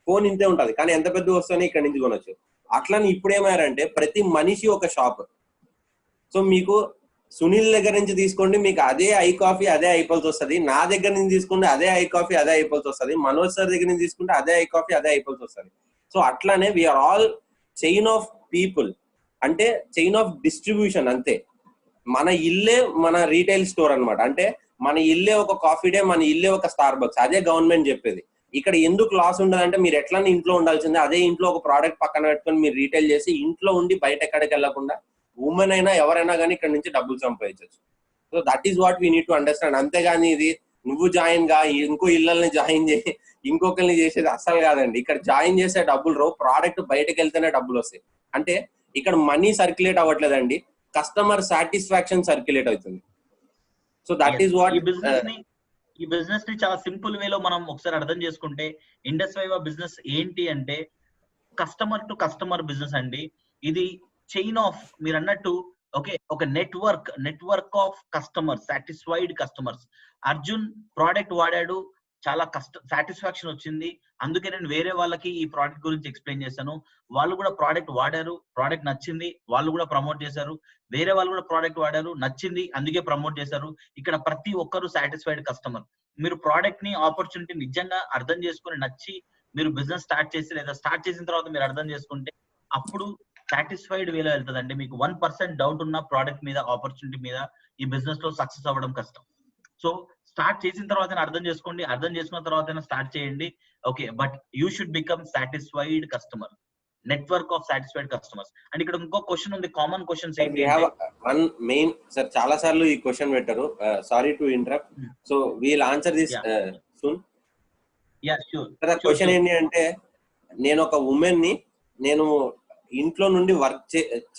ఫోన్ ఇంతే ఉంటది కానీ ఎంత పెద్ద వస్తువుని ఇక్కడ నుంచి కొనొచ్చు. అట్లని ఇప్పుడు ఏమయ్యారంటే ప్రతి మనిషి ఒక షాప్. సో మీకు సునీల్ దగ్గర నుంచి తీసుకోండి, మీకు అదే ఐ కాఫీ అదే అయిపోల్సి వస్తుంది. నా దగ్గర నుంచి తీసుకుంటే అదే ఐ కాఫీ అదే అయిపోల్సి వస్తుంది. మనోజ్ సార్ దగ్గర నుంచి తీసుకుంటే అదే ఐ కాఫీ అదే అయిపోల్సి వస్తుంది. సో అట్లానే we're all chain of people, అంటే చైన్ ఆఫ్ డిస్ట్రిబ్యూషన్. అంతే, మన ఇల్లే మన రీటైల్ స్టోర్ అనమాట. అంటే మన ఇల్లే ఒక కాఫీ డే, మన ఇల్లే ఒక స్టార్ బక్స్. అదే గవర్నమెంట్ చెప్పేది. ఇక్కడ ఎందుకు లాస్ ఉండదంటే మీరు ఎట్లా ఇంట్లో ఉండాల్సిందే, అదే ఇంట్లో ఒక ప్రోడక్ట్ పక్కన పెట్టుకొని మీరు రీటైల్ చేసి ఇంట్లో ఉండి బయట ఎక్కడికి వెళ్లకుండా ఉమెన్ అయినా ఎవరైనా కానీ ఇక్కడ నుంచి డబ్బులు సంపాదించవచ్చు. So that is what we need to understand. అంతేగాని ఇది నువ్వు జాయిన్ గా ఇంకో ఇళ్ళని జాయిన్ చేసి ఇంకొకరిని చేసేది అస్సలు కాదండి. ఇక్కడ జాయిన్ చేసే డబ్బులు రావు, ప్రోడక్ట్ బయటకు వెళ్తేనే డబ్బులు వస్తాయి. అంటే ఇక్కడ మనీ సర్క్యులేట్ అవ్వట్లేదండి, కస్టమర్ సాటిస్ఫాక్షన్ సర్క్యులేట్ అవుతుంది. సో దట్ ఈస్ వాట్ ఈ బిజినెస్ ని చాలా సింపుల్ వేలో మనం ఒకసారి అర్థం చేసుకుంటే, ఇండస్ వైవా బిజినెస్ ఏంటి అంటే కస్టమర్ టు కస్టమర్ బిజినెస్ అండి. ఇది చైన్ ఆఫ్ మీరు అన్నట్టు ఒక network of customers, satisfied customers. Arjun product వాడాడు, చాలా సాటిస్ఫాక్షన్ వచ్చింది, అందుకే నేను వేరే వాళ్ళకి ఈ ప్రోడక్ట్ గురించి ఎక్స్ప్లెయిన్ చేశాను. వాళ్ళు కూడా ప్రోడక్ట్ వాడారు, ప్రోడక్ట్ నచ్చింది, వాళ్ళు కూడా ప్రమోట్ చేశారు. వేరే వాళ్ళు కూడా ప్రోడక్ట్ వాడారు, నచ్చింది, అందుకే ప్రమోట్ చేశారు. ఇక్కడ ప్రతి ఒక్కరు సాటిస్ఫైడ్ కస్టమర్. మీరు ప్రోడక్ట్ ని, ఆపర్చునిటీ నిజంగా అర్థం చేసుకుని నచ్చి మీరు బిజినెస్ స్టార్ట్ చేసి, లేదా స్టార్ట్ చేసిన తర్వాత మీరు అర్థం చేసుకుంటే అప్పుడు సాటిస్ఫైడ్ వేలో వెళ్తుందండి. మీకు 1% డౌట్ ఉన్న ప్రోడక్ట్ మీద, ఆపర్చునిటీ మీద ఈ బిజినెస్ లో సక్సెస్ అవ్వడం కష్టం. సో స్టార్ట్ చేసిన తర్వాత అర్థం చేసుకోండి, అర్థం చేసుకున్న తర్వాత స్టార్ట్ చేయండి. Okay, but you should become satisfied customer, network of satisfied customers. And ఇక్కడ ఇంకో క్వశ్చన్ ఉంది, కామన్ క్వశ్చన్స్ ఏంటి వన్ మెయిన్ సార్, చాలా సార్లు ఈ క్వశ్చన్ పెట్టారు, sorry to interrupt, so we'll answer this soon. Sir question ఏంటి అంటే, నేను ఒక ఉమెన్ ని, నేను ఇంట్లో నుండి వర్క్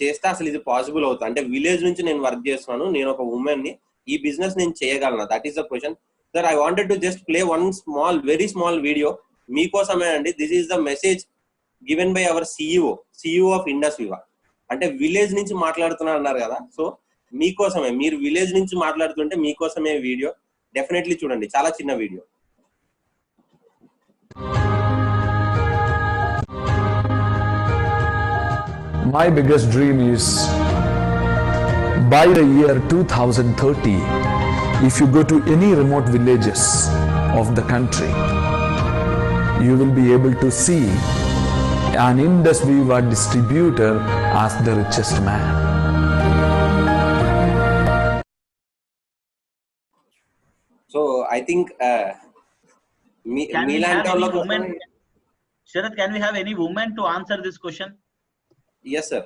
చేస్తే అసలు ఇది పాసిబుల్ అవుతుంది అంటే, విలేజ్ నుంచి నేను వర్క్ చేస్తున్నాను, నేను ఒక ఉమెన్ ని, ఈ బిజినెస్ నేను చేయగలనా? That is the question. Sir I wanted to just play one very small video మీకోసమే అండి. This is the message given by our CEO of Indus Viva. అంటే విలేజ్ నుంచి మాట్లాడుతున్నారు అన్నారు కదా, సో మీకోసమే, మీరు విలేజ్ నుంచి మాట్లాడుతుంటే మీకోసమే వీడియో, డెఫినెట్లీ చూడండి, చాలా చిన్న video. My biggest dream is by the year 2030, if you go to any remote villages of the country, you will be able to see an Indus Viva distributor as the richest man. So I think Sharath, can we have any woman to answer this question? Yes sir.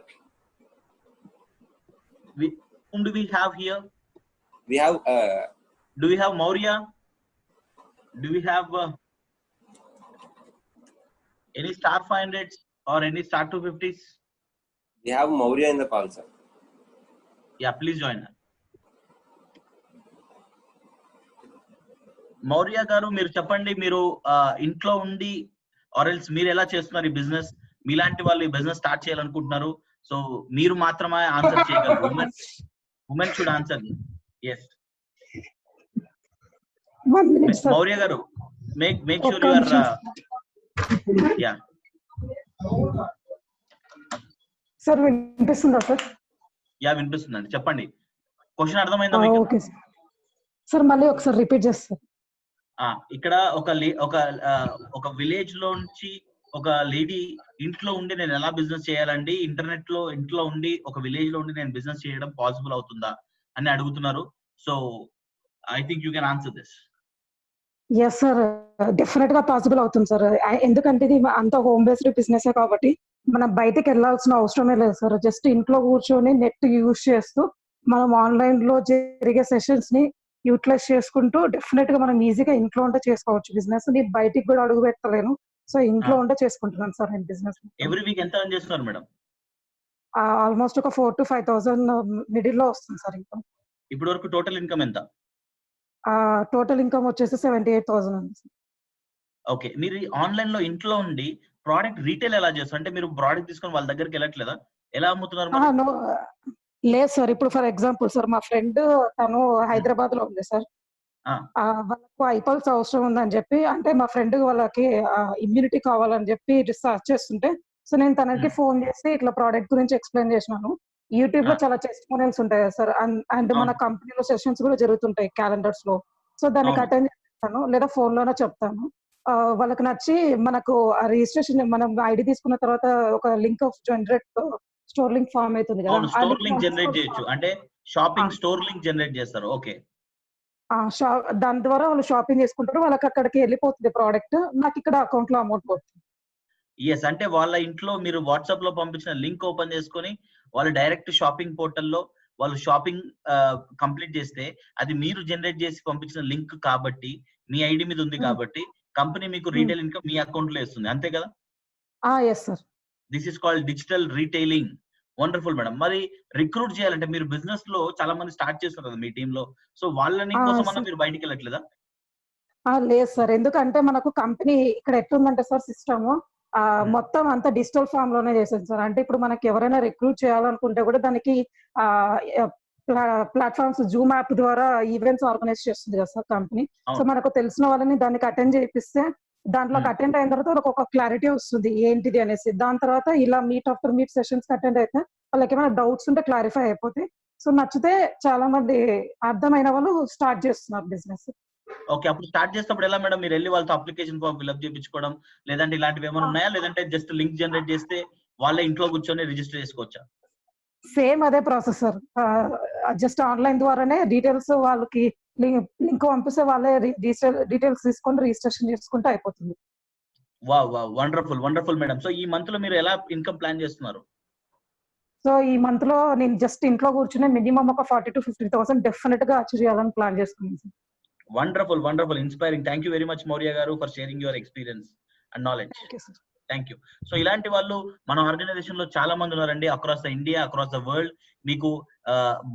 Whom do we have here? We have do we have Maurya? Do we have any star 500s or any star 250s? We have Maurya in the call, sir. Yeah, please join her. Maurya garu, మీరు చెప్పండి, మీరు ఇంట్లో ఉండి ఆర్ ఎల్స్ మీరు ఎలా చేస్తున్నారు ఈ బిజినెస్? మీలాంటి వాళ్ళు ఈ బిజినెస్ స్టార్ట్ చేయాలనుకుంటున్నారు, సో మీరు మాత్రమే ఆన్సర్ చేయగలరు. Women should answer. yes, Maurya garu, make sure you are yeah. Sir వినిపిస్తుందా సార్? యా వినిపిస్తుందండి, చెప్పండి. క్వశ్చన్ అర్థమైందా మీకు? ఓకే సార్, మళ్ళీ ఒకసారి రిపీట్ చేస్తారు. ఇక్కడ ఒక విలేజ్ లో నుంచి ఒక లేడీ ఇంట్లో ఉండి నేను ఎలా బిజినెస్ చేయాలండి, ఇంట్లో ఉండి ఒక విలేజ్ లో ఉండి నేను బిజినెస్ చేయడం పాసిబుల్ అవుతుందా అని అడుగుతున్నారు. So I think you can answer this. Yes sir, definite గా పాసిబుల్ అవుతుంది సార్. ఎందుకంటే ఇది అంత హోమ్ బేస్డ్ బిజినెస్ కాబట్టి మనం బయటకు వెళ్లాల్సిన అవసరమే లేదు సార్. జస్ట్ ఇంట్లో కూర్చొని నెట్ యూజ్ చేస్తూ మనం ఆన్లైన్ లో జరిగే సెషన్స్ ని యూటిలైజ్ చేసుకుంటూ డెఫినెట్ గా మనం ఈజీగా ఇంట్లో ఉంటే చేసుకోవచ్చు బిజినెస్. నేను బయటికి కూడా అడుగు పెట్టలేను, సో ఇంట్లో ఉంటే చేసుకుంటున్నాను సార్ నేను బిజినెస్. ఎవ్రీ వీక్ ఎంత ఎర్న్ చేస్తున్నారు మేడం? ఆల్మోస్ట్ ఒక 4,000 to 5,000 మిడిల్ లో వస్తుంది సార్ ఇన్కమ్. ఇప్పటి వరకు టోటల్ ఇన్కమ్ ఎంత? టోటల్ ఇన్కమ్ వచ్చేసి 78,000 ఉంది సార్. ఓకే, మీరు ఆన్లైన్ లో ఇంట్లో ఉండి ప్రోడక్ట్ రీటైల్ ఎలా చేస్తారు? అంటే మీరు ప్రోడక్ట్ తీసుకొని వాళ్ళ దగ్గరికి వెళ్ళట్లేదా? ఎలా అమ్ముతున్నారు? లేదు సార్, ఇప్పుడు ఫర్ ఎగ్జాంపుల్ సార్, మా ఫ్రెండ్ తను హైదరాబాద్ లో ఉంది సార్, వాళ్ళకు ఐపల్స్ అవసరం ఉందని చెప్పి, అంటే మా ఫ్రెండ్ వాళ్ళకి ఇమ్యూనిటీ కావాలని చెప్పి రీసెర్చ్ చేస్తుంటే, సో నేను తనకి ఫోన్ చేసి ఇట్లా ప్రోడక్ట్ గురించి ఎక్స్ప్లెయిన్ చేసినాను. యూట్యూబ్ లో చాలా టెస్టిమోనియల్స్ ఉంటాయి కదా సార్, అండ్ మన కంపెనీలో సెషన్స్ కూడా జరుగుతుంటాయి క్యాలెండర్స్ లో, సో దానికి అటెండ్ చేస్తాను లేదా ఫోన్ లోనే చెప్తాను. వాళ్ళకి నచ్చి మనకు రిజిస్ట్రేషన్, మనం ఐడి తీసుకున్న తర్వాత ఒక link of generate store link form అవుతుంది కదా, స్టోర్ లింక్ జనరేట్ చేయొచ్చు, అంటే షాపింగ్ స్టోర్ లింక్ జనరేట్ చేస్తారు. ఓకే, దాని ద్వారా వాళ్ళు షాపింగ్ చేసుకుంటారు, వాళ్ళకి అక్కడికి వెళ్ళిపోతుంది ప్రోడక్ట్, నాకు ఇక్కడ అకౌంట్ లో అమౌంట్ పోతుంది. ఎస్, అంటే వాళ్ళ ఇంట్లో మీరు వాట్సాప్ లో పంపించిన లింక్ ఓపెన్ చేసుకొని వాళ్ళు డైరెక్ట్ షాపింగ్ పోర్టల్లో వాళ్ళు షాపింగ్ కంప్లీట్ చేస్తే అది మీరు జనరేట్ చేసి పంపించిన లింక్ కాబట్టి, మీ ఐడి మీద ఉంది కాబట్టి కంపెనీ మీకు రీటైల్ ఇన్కమ్ మీ అకౌంట్ లో ఇస్తుంది, అంతే కదా? Yes sir, this is called digital retailing. Wonderful madam. మరి రిక్రూట్ చేయాలంటే మీరు బిజినెస్ లో చాలా మంది స్టార్ట్ చేస్తారు కదా మీ టీమ్ లో, సో వాళ్ళని కోసమన్నా మీరు బయటికి వెళ్ళట్లేదా? లేదు సార్, ఎందుకంటే మనకు కంపెనీ ఇక్కడ ఎట్లుందంటే సార్ సిస్టమ్ మొత్తం అంతా డిజిటల్ ఫామ్ లోనే చేసేది సార్. అంటే ఇప్పుడు మనకి ఎవరైనా రిక్రూట్ చేయాలనుకుంటే కూడా దానికి ప్లాట్ఫామ్స్ జూమ్ యాప్ ద్వారా ఈవెంట్స్ ఆర్గనైజ్ చేస్తుంది కదా సార్ కంపెనీ. సో మనకు తెలిసిన వాళ్ళని దానికి అటెండ్ చేయిస్తే దాంట్లోకి అటెండ్ అయిన తర్వాత వాళ్ళకి ఒక క్లారిటీ వస్తుంది ఏంటిది అనేసి. దాని తర్వాత ఇలా meet after meet sessions attend అయితే వాళ్ళకి ఏమైనా డౌట్స్ ఉంటే క్లారిఫై అయిపోతాయి. సో నచ్చితే చాలా మంది అర్థమైన వాళ్ళు స్టార్ట్ చేస్తున్నారు బిజినెస్. ఓకే, అప్పుడు స్టార్ట్ చేసినప్పుడు ఎలా మేడం? మీరు వెళ్ళి వాళ్ళతో అప్లికేషన్ ఫామ్ ఫిల్అప్ చేయించుకోవడం లేదంటే ఇలాంటివి ఏమైనా ఉన్నాయా? లేదంటే జస్ట్ లింక్ జనరేట్ చేస్తే వాళ్ళే ఇంట్లో కూర్చొని రిజిస్టర్ చేసుకోవచ్చా? సేమ్ అదే ప్రాసెస్ సార్. జస్ట్ ఆన్లైన్ ద్వారానే డీటెయిల్స్ వాళ్ళకి లింక్ పంపిస్తే వాళ్ళే డీటెయిల్స్ తీసుకొని రిజిస్ట్రేషన్ చేసుకుంటే అయిపోతుంది. Wow wow, wonderful wonderful madam. So ఈ మంత్ లో మీరు ఎలా ఇన్కమ్ ప్లాన్ చేస్తున్నారు? సో ఈ మంత్ లో నేను జస్ట్ ఇంట్లో కూర్చునే మినిమం ఒక 40,000 to 50,000 డెఫినెట్ గా అచీవ్ చేయాలని ప్లాన్ చేసుకున్నాను sir. Wonderful wonderful, inspiring. Thank you very much Maurya గారు for sharing your experience and knowledge. Thank you. So ఇలాంటి వాళ్ళు మన ఆర్గనైజేషన్ లో చాలా మంది ఉన్నారండి, across the India, across the world. మీకు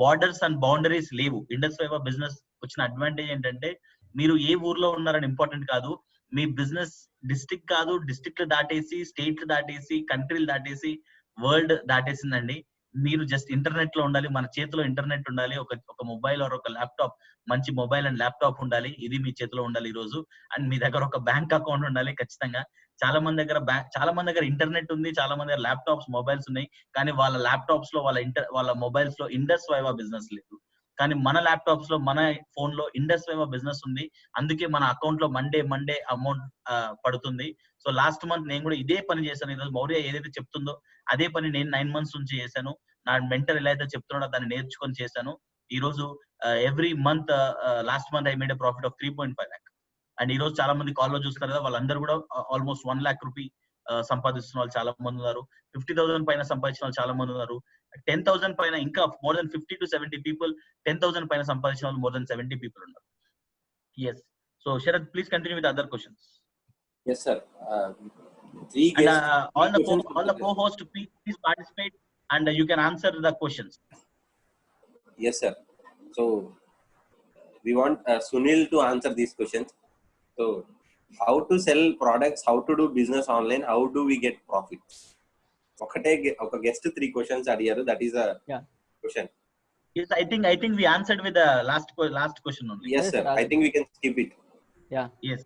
బార్డర్స్ అండ్ బౌండరీస్ లేవు. ఇండస్ ఫైబర్ బిజినెస్ వచ్చిన అడ్వాంటేజ్ ఏంటంటే మీరు ఏ ఊర్లో ఉన్నారని ఇంపార్టెంట్ కాదు, మీ బిజినెస్ డిస్ట్రిక్ట్ కాదు, డిస్ట్రిక్ట్ దాటేసి, స్టేట్లు దాటేసి, కంట్రీలు దాటేసి, వరల్డ్ దాటేసిందండి. మీరు జస్ట్ ఇంటర్నెట్ లో ఉండాలి, మన చేతిలో ఇంటర్నెట్ ఉండాలి, ఒక మొబైల్ ఆర్ ఒక ల్యాప్టాప్, మంచి మొబైల్ అండ్ ల్యాప్టాప్ ఉండాలి, ఇది మీ చేతిలో ఉండాలి ఈ రోజు. అండ్ మీ దగ్గర ఒక బ్యాంక్ అకౌంట్ ఉండాలి ఖచ్చితంగా. చాలా మంది దగ్గర ఇంటర్నెట్ ఉంది, చాలా మంది దగ్గర ల్యాప్టాప్స్, మొబైల్స్ ఉన్నాయి, కానీ వాళ్ళ ల్యాప్టాప్స్ లో వాళ్ళ మొబైల్స్ లో ఇండస్ వైవా బిజినెస్ లేదు. కానీ మన ల్యాప్టాప్స్ లో, మన ఫోన్ లో ఇండస్ వైవా బిజినెస్ ఉంది. అందుకే మన అకౌంట్ లో మండే అమౌంట్ పడుతుంది. సో లాస్ట్ మంత్ నేను కూడా ఇదే పని చేశాను. ఈరోజు మౌర్య ఏదైతే చెప్తుందో అదే పని నేను 9 months నుంచి చేశాను. నా మెంటర్ ఎలా అయితే చెప్తున్నాడో దాన్ని నేర్చుకొని చేశాను. ఈ రోజు every month, last month I made a profit of 3.5 lakh. And ఈ రోజు చాలా మంది కాల్ లో చూస్తారు కదా, వాళ్ళందరూ కూడా ఆల్మోస్ట్ 1 lakh రూపీ సంపాదిస్తున్న వాళ్ళు చాలా మంది ఉన్నారు. 50,000 పైన సంపాదించిన వాళ్ళు చాలా మంది ఉన్నారు. 10,000 పైన, ఇంకా మోర్ దెన్ 50 to 70 people 10,000 పైన సంపాదించిన వాళ్ళు మోర్ దెన్ 70 people ఉన్నారు. Yes. So Sharad, please continue with other questions. Yes sir. And all the co-hosts please participate and you can answer the questions. Yes sir. So we want Sunil to answer these questions. So how to sell products, how to do business online, how do we get profits? ఒక guest 3 questions adiyaru, that is a question. Yes, I think we answered with the last question only. Yes sir, I think we can skip it. Yeah. Yes.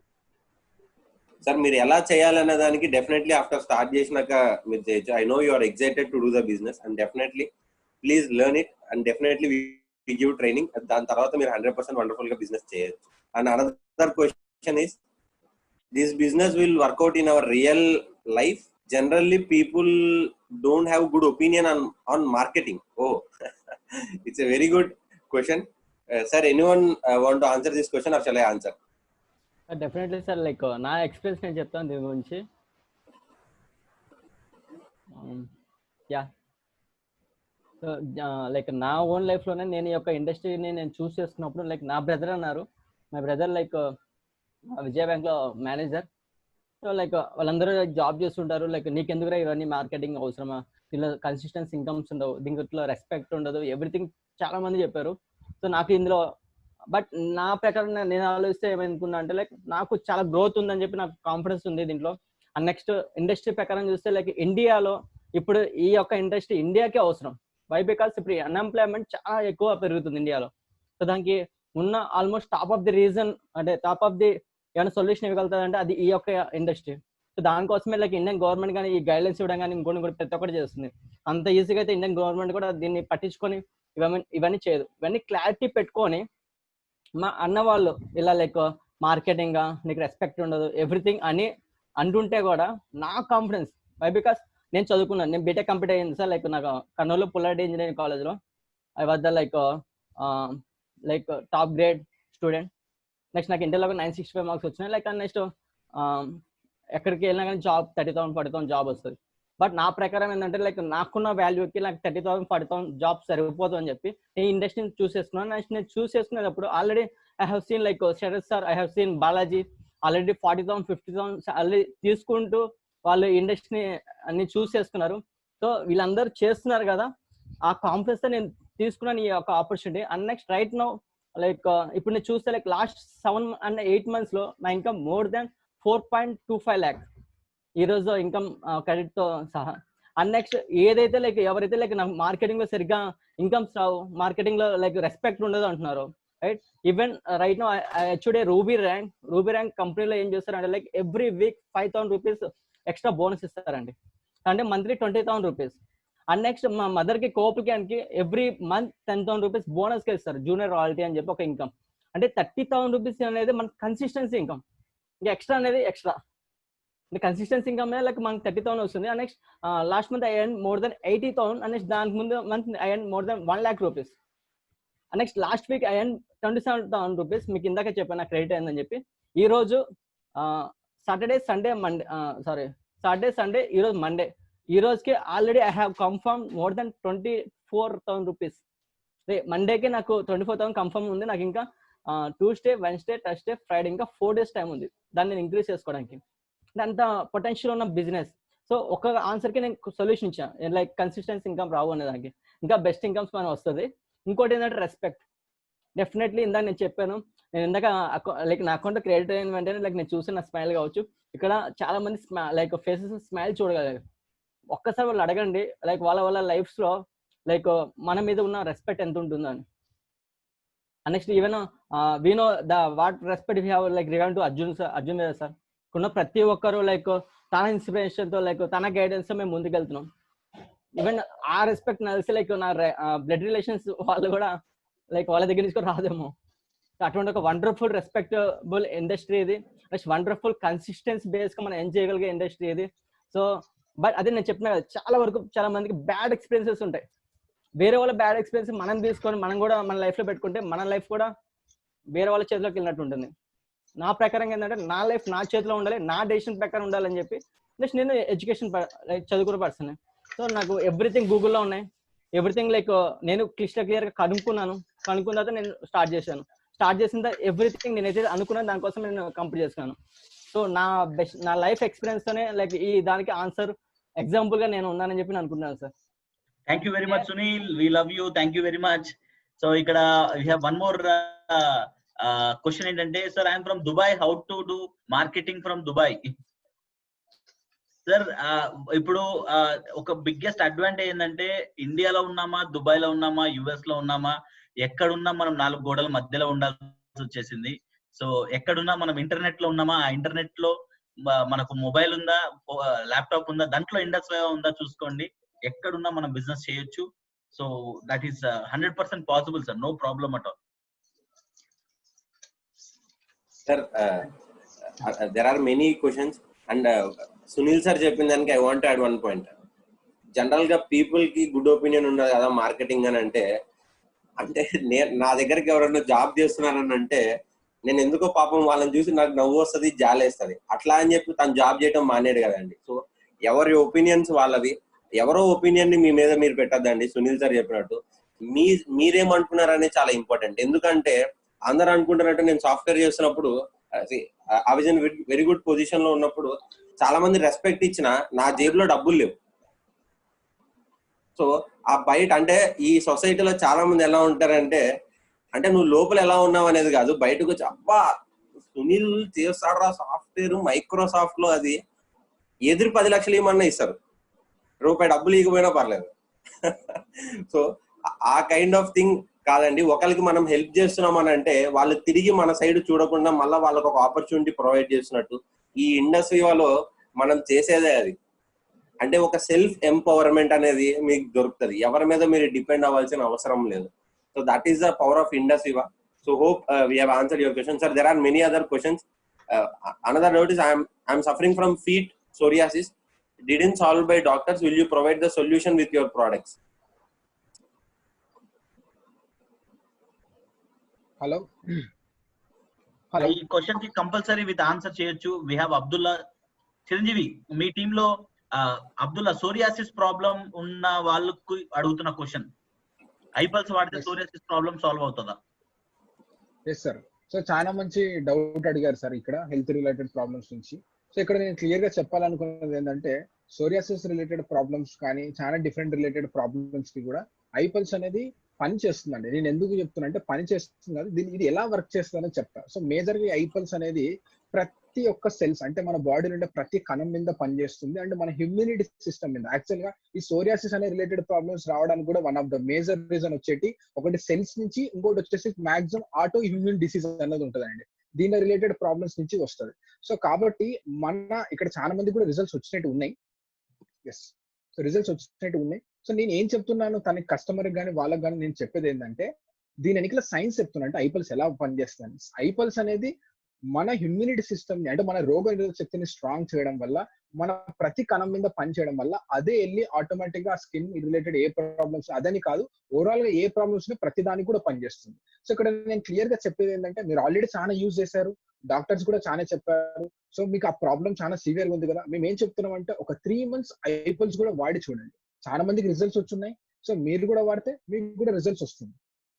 Sir మీరు ఎలా చేయాలన్న దానికి డెఫినెట్లీ ఆఫ్టర్ స్టార్ట్ చేసినాక మీరు చేయొచ్చు. I know you are excited to do the business and definitely please learn it and definitely we give training. దాని తర్వాత మీరు 100% వండర్ఫుల్ గా బిజినెస్ చేయొచ్చు. And another question is, this business will work out in our real life? Generally people don't have good opinion on marketing. Oh, it's a very good question. Sir, anyone want to answer this question or shall I answer? Definitely sir, like నా ఎక్స్పీరియన్స్ నేను చెప్తాను దీని గురించి. సో లైక్ నా ఓన్ లైఫ్లోనే నేను ఈ యొక్క ఇండస్ట్రీని నేను చూస్ చేసుకున్నప్పుడు, లైక్ నా బ్రదర్ అన్నారు, మై బ్రదర్ లైక్ విజయ బ్యాంక్లో మేనేజర్. సో లైక్ వాళ్ళందరూ జాబ్ చేస్తుంటారు, లైక్ నీకెందుకురా ఇవన్నీ మార్కెటింగ్ అవసరమా, దీనిలో కన్సిస్టెన్సీ ఇన్కమ్స్ ఉండవు, దీంట్లో రెస్పెక్ట్ ఉండదు, ఎవ్రీథింగ్ చాలా మంది చెప్పారు. సో నాకు ఇందులో, బట్ నా ప్రకారం నేను ఆలోచిస్తే ఏమనుకున్నా అంటే, లైక్ నాకు చాలా గ్రోత్ ఉందని చెప్పి నాకు కాన్ఫిడెన్స్ ఉంది దీంట్లో. అండ్ నెక్స్ట్ ఇండస్ట్రీ ప్రకారం చూస్తే, లైక్ ఇండియాలో ఇప్పుడు ఈ యొక్క ఇండస్ట్రీ ఇండియాకే అవసరం. వై? బికాస్ ఇప్పుడు అన్ఎంప్లాయ్మెంట్ చాలా ఎక్కువ పెరుగుతుంది ఇండియాలో. సో దానికి ఉన్న almost top of the reason, అంటే టాప్ ఆఫ్ ది ఏమైనా సొల్యూషన్ ఇవ్వగలుగుతుంది అంటే అది ఈ యొక్క ఇండస్ట్రీ. సో దానికోసమే లైక్ ఇండియన్ గవర్నమెంట్ కానీ ఈ గైడ్లైన్స్ ఇవ్వడం కానీ ఇంకోటి కూడా ప్రతి ఒక్కటి చేస్తుంది. అంత ఈజీగా అయితే ఇండియన్ గవర్నమెంట్ కూడా దీన్ని పట్టించుకొని ఇవన్నీ చేయదు. ఇవన్నీ క్లారిటీ పెట్టుకొని మా అన్న వాళ్ళు ఇలా లైక్ మార్కెటింగ్, నీకు రెస్పెక్ట్ ఉండదు, ఎవ్రీథింగ్ అని అంటుంటే కూడా నా కాన్ఫిడెన్స్. వై? బికాస్ నేను చదువుకున్నాను, నేను బీటెక్ కంప్లీట్ అయ్యింది సార్. లైక్ నాకు కర్నూలు పుల్లారెడ్డి ఇంజనీరింగ్ కాలేజ్లో I was the like top grade student. Next నాకు ఇంటర్లో 965 మార్క్స్ వచ్చినాయి. లైక్ నెక్స్ట్ ఎక్కడికి వెళ్ళినా కానీ జాబ్ 30,000 40,000 జాబ్ వస్తుంది. బట్ నా ప్రకారం ఏంటంటే, లైక్ నాకున్న వాల్యూకి నాకు 30,000 40,000 జాబ్ సరిపోతుంది అని చెప్పి నేను ఇండస్ట్రీని చూస్ చేసుకున్నాను. నెక్స్ట్ నేను చూస్ చేసుకునేటప్పుడు already I have seen like Sharath sir, I have seen Balaji already 40,000 50,000 already తీసుకుంటూ వాళ్ళు ఇండస్ట్రీని అన్ని చూస్ చేసుకున్నారు. సో వీళ్ళందరూ చేస్తున్నారు కదా, ఆ కాన్ఫిడెన్స్ నేను తీసుకున్నాను ఈ యొక్క opportunity. And next right now like ఇప్పుడు నేను చూస్తే లైక్ లాస్ట్ 7 and 8 months లో నా ఇన్కమ్ మోర్ దాన్ 4.25 lakhs ఈ రోజు ఇన్కమ్ క్రెడిట్ తో సహా. అండ్ నెక్స్ట్ ఏదైతే లైక్ ఎవరైతే లైక్ నాకు మార్కెటింగ్ లో సరిగ్గా ఇన్కమ్స్ రావు, మార్కెటింగ్ లో లైక్ రెస్పెక్ట్ ఉండదు అంటున్నారు, right? Even right now HOD ruby rank కంపెనీలో ఏం చేస్తారంటే like every week 5,000 rupees extra bonus ఇస్తారండి, అంటే మంత్లీ 20,000 రూపీస్. అండ్ నెక్స్ట్ మా మదర్ కి కోపలికానికి ఎవ్రీ మంత్ 10,000 రూపీస్ బోనస్ గా ఇస్తారు, జూనియర్ రాయల్టీ అని చెప్పి ఒక ఇన్కమ్. అంటే 30,000 రూపీస్ అనేది మన కన్సిస్టెన్సీ ఇన్కమ్, ఇంకా ఎక్స్ట్రా అనేది ఎక్స్ట్రా కన్సిస్టెన్సీ ఇన్కమ్ లైక్ మనకి 30,000 వస్తుంది. And next last month I earn more than 80,000. And next దానికి ముందు month I earn more than 1 lakh rupees. And next last week I earn 27,000 rupees. మీకు ఇందాక చెప్పాను నాకు క్రెడిట్ అయిందని చెప్పి. ఈ రోజు సాటర్డే సండే ఈ రోజు మండే, ఈ రోజుకి already I have confirm more than 24,000 rupees. మండేకి నాకు 24,000 కన్ఫర్మ్ ఉంది. నాకు ఇంకా ట్యూస్డే, వెన్స్డే, థర్స్డే, ఫ్రైడే ఇంకా 4 days టైం ఉంది దాన్ని నేను ఇంక్రీజ్ చేసుకోవడానికి. అంత పొటెన్షియల్ ఉన్న బిజినెస్. సో ఒక ఆన్సర్కి నేను సొల్యూషన్ ఇచ్చాను, లైక్ కన్సిస్టెన్సీ ఇన్కమ్ రావు అనే దానికి, ఇంకా బెస్ట్ ఇన్కమ్స్ మనం వస్తుంది. ఇంకోటి ఏంటంటే రెస్పెక్ట్. డెఫినెట్లీ ఇందాక నేను చెప్పాను, నేను ఇందాక లైక్ నా అకౌంట్ క్రెడిట్ అయిన వెంటనే లైక్ నేను చూసిన స్మైల్ కావచ్చు, ఇక్కడ చాలా మంది లైక్ ఫేసెస్ స్మైల్ చూడగలరు. ఒక్కసారి వాళ్ళు అడగండి లైక్ వాళ్ళ లైఫ్స్ లో లైక్ మన మీద ఉన్న రెస్పెక్ట్ ఎంత ఉంటుందో అని. Next even we know the what respect we have like regard to Arjun sir. ఉన్న ప్రతి ఒక్కరు లైక్ తన ఇన్స్పిరేషన్ తో లైక్ తన గైడెన్స్ తో మేము ముందుకెళ్తున్నాం. ఈవెన్ ఆ రెస్పెక్ట్ తెలిసి లైక్ నా బ్లడ్ రిలేషన్స్ వాళ్ళు కూడా లైక్ వాళ్ళ దగ్గర నుంచి కూడా రాదేమో. అటువంటి ఒక వండర్ఫుల్ రెస్పెక్టబుల్ ఇండస్ట్రీ ఇది. నెక్స్ట్ వండర్ఫుల్ కన్సిస్టెన్స్ బేస్ గా మనం ఎంజాయ్ చేయగలిగే ఇండస్ట్రీ ఇది. సో బట్ అదే నేను చెప్పిన కదా, చాలా వరకు చాలా మందికి బ్యాడ్ ఎక్స్పీరియన్సెస్ ఉంటాయి. వేరే వాళ్ళ బ్యాడ్ ఎక్స్పీరియన్స్ మనం తీసుకొని మనం కూడా మన లైఫ్ లో పెట్టుకుంటే మన లైఫ్ కూడా వేరే వాళ్ళ చేతిలోకి వెళ్ళినట్టు ఉంటుంది. నా ప్రకారం ఏంటంటే నా లైఫ్ నా చేతిలో ఉండాలి, నా డెసిషన్ ప్రకారం ఉండాలని చెప్పి నెక్స్ట్ నేను ఎడ్యుకేషన్ చదువుకునే పర్సన్. సో నాకు ఎవ్రీథింగ్ గూగుల్లో ఉన్నాయి, ఎవ్రీథింగ్ లైక్ నేను క్లియర్ గా కనుక్కున్న తర్వాత నేను స్టార్ట్ చేసిన తర్వాత ఎవ్రీథింగ్ నేనైతే అనుకున్నాను దానికోసం నేను కంప్లీట్ చేసుకున్నాను. సో నా లైఫ్ ఎక్స్పీరియన్స్ తోనే లైక్ ఈ దానికి ఆన్సర్ ఎగ్జాంపుల్ గా నేను ఉన్నానని చెప్పి నేను అనుకుంటున్నాను sir. Thank you very much Sunil, we love you, thank you very much. So ఇక్కడ we have one more question ఏంటంటే, sir I'm from Dubai, how to do marketing from Dubai? Sir ఇప్పుడు ఒక బిగ్గెస్ట్ అడ్వాంటేజ్ ఏంటంటే ఇండియాలో ఉన్నామా, దుబాయ్ లో ఉన్నామా, యుఎస్ లో ఉన్నామా, ఎక్కడున్నా మనం 4 గోడల మధ్యలో ఉండాల్సి వచ్చేసింది. సో ఎక్కడున్నా మనం ఇంటర్నెట్ లో ఉన్నామా, ఆ ఇంటర్నెట్ లో మనకు మొబైల్ ఉందా, ల్యాప్టాప్ ఉందా, దాంట్లో ఇండస్ట్రీ ఉందా చూసుకోండి, ఎక్కడున్నా మనం బిజినెస్ చేయొచ్చు. So that is 100% possible sir, no problem at all. Sir, there are many questions and Sunil sir చెప్పింది దానికి I want to add one point. General గా పీపుల్ కి గుడ్ ఒపీనియన్ ఉన్నది కదా మార్కెటింగ్ అని అంటే నా దగ్గరికి ఎవరైనా జాబ్ చేస్తున్నారని అంటే నేను ఎందుకో పాపం వాళ్ళని చూసి నాకు నవ్వు వస్తుంది, జాలేస్తుంది, అట్లా అని చెప్పి తను జాబ్ చేయడం మానేడు కదండి. సో ఎవరి ఒపీనియన్స్ వాళ్ళవి, ఎవరో ఒపీనియన్ ని మీ మీద మీరు పెట్టద్దండి. సునీల్ సార్ చెప్పినట్టు మీరేమంటున్నారనే చాలా ఇంపార్టెంట్. ఎందుకంటే అందరు అనుకుంటున్నట్టు నేను సాఫ్ట్వేర్ చేస్తున్నప్పుడు I was in very good position లో ఉన్నప్పుడు చాలా మంది రెస్పెక్ట్ ఇచ్చిన నా జేబులో డబ్బులు లేవు. సో ఆ బయట అంటే ఈ సొసైటీలో చాలా మంది ఎలా ఉంటారంటే అంటే నువ్వు లోపల ఎలా ఉన్నావు అనేది కాదు, బయటకు వచ్చి అబ్బా సునీల్ చేస్తాడా సాఫ్ట్వేర్ మైక్రోసాఫ్ట్ లో, అది ఎదురు 10 లక్షలు ఏమన్నా ఇస్తారు, రూపాయి డబ్బులు ఇవ్వకపోయినా పర్లేదు. సో ఆ కైండ్ ఆఫ్ థింగ్ కాదండి. ఒకరికి మనం హెల్ప్ చేస్తున్నాం అని అంటే వాళ్ళు తిరిగి మన సైడ్ చూడకుండా మళ్ళీ వాళ్ళకి ఒక ఆపర్చునిటీ ప్రొవైడ్ చేస్తున్నట్టు ఈ ఇండస్ట్రీలో మనం చేసేదే అది. అంటే ఒక సెల్ఫ్ ఎంపవర్మెంట్ అనేది మీకు దొరుకుతుంది, ఎవరి మీద మీరు డిపెండ్ అవ్వాల్సిన అవసరం లేదు. So that is the power of industry. So hope we have answered your question, sir. There are many other questions. Another doubt is I am suffering from feet psoriasis, didn't solve by doctors, will you provide the solution with your products? Hello ఈ క్వశ్చన్ కి కంపల్సరీ విత్ ఆన్సర్ చేయొచ్చు. We have Abdullah. చిరంజీవి, మీ టీమ్ లో అబ్దుల్లా, సోరియాసిస్ ప్రాబ్లం ఉన్న వాళ్ళకు అడుగుతున్న క్వశ్చన్, ఐపల్స్ వాడితే సోరియాసిస్ ప్రాబ్లం సాల్వ్ అవుతుందా? Yes sir. సో చాలా మంచి డౌట్ అడిగారు సార్ ఇక్కడ హెల్త్ రిలేటెడ్ ప్రాబ్లమ్స్ నుంచి. సో ఇక్కడ నేను క్లియర్ గా చెప్పాలనుకున్నది ఏంటంటే సోరియాసిస్ రిలేటెడ్ ప్రాబ్లమ్స్ కానీ చాలా డిఫరెంట్ రిలేటెడ్ ప్రాబ్లమ్స్ కి కూడా ఐపల్స్ అనేది పని చేస్తుందండి. నేను ఎందుకు చెప్తున్నా అంటే పని చేస్తుంది కాదు, ఇది ఎలా వర్క్ చేస్తుందని చెప్తా. సో మేజర్గా ఐపల్స్ అనేది ప్రతి ఒక్క సెల్స్ అంటే మన బాడీలో ఉండే ప్రతి కణం మీద పనిచేస్తుంది అండ్ మన ఇమ్యూనిటీ సిస్టమ్ మీద. యాక్చువల్ గా ఈ సోరియాసిస్ అనే రిలేటెడ్ ప్రాబ్లమ్స్ రావడానికి కూడా one of the major reason వచ్చేటి ఒకటి సెల్స్ నుంచి, ఇంకోటి వచ్చేసి మాక్సిమం ఆటో ఇమ్యూన్ డిసీజ్ అనేది ఉంటుందండి. దీని రిలేటెడ్ ప్రాబ్లమ్స్ నుంచి వస్తుంది. సో కాబట్టి మన ఇక్కడ చాలా మంది కూడా రిజల్ట్స్ వచ్చినట్టు ఉన్నాయి. ఎస్, సో రిజల్ట్స్ వచ్చినట్టు ఉన్నాయి. సో నేను ఏం చెప్తున్నాను తనకి కస్టమర్ కానీ వాళ్ళకి కానీ నేను చెప్పేది ఏంటంటే దీని వెనకాల సైన్స్ చెప్తున్నా. అంటే ఐపల్స్ ఎలా పనిచేస్తాను. ఐపల్స్ అనేది మన ఇమ్యూనిటీ సిస్టమ్ ని అంటే మన రోగ నిరోధక శక్తిని స్ట్రాంగ్ చేయడం వల్ల, మన ప్రతి కణం మీద పని చేయడం వల్ల అదే వెళ్ళి ఆటోమేటిక్ గా స్కిన్ రిలేటెడ్ ఏ ప్రాబ్లమ్స్ అదని కాదు, ఓవరాల్ గా ఏ ప్రాబ్లమ్స్ ప్రతి దానికి కూడా పనిచేస్తుంది. సో ఇక్కడ నేను క్లియర్ గా చెప్పేది ఏంటంటే మీరు ఆల్రెడీ చాలా యూజ్ చేశారు, డాక్టర్స్ కూడా చాలా చెప్పారు. సో మీకు ఆ ప్రాబ్లం చాలా సివియర్ ఉంది కదా, మేము ఏం చెప్తున్నాం అంటే ఒక 3 months ఐపల్స్ కూడా వాడి చూడండి. చాలా మందికి రిజల్ట్స్ వచ్చున్నాయి. సో మీరు కూడా వాడితే మీకు కూడా రిజల్ట్స్ వస్తుంది.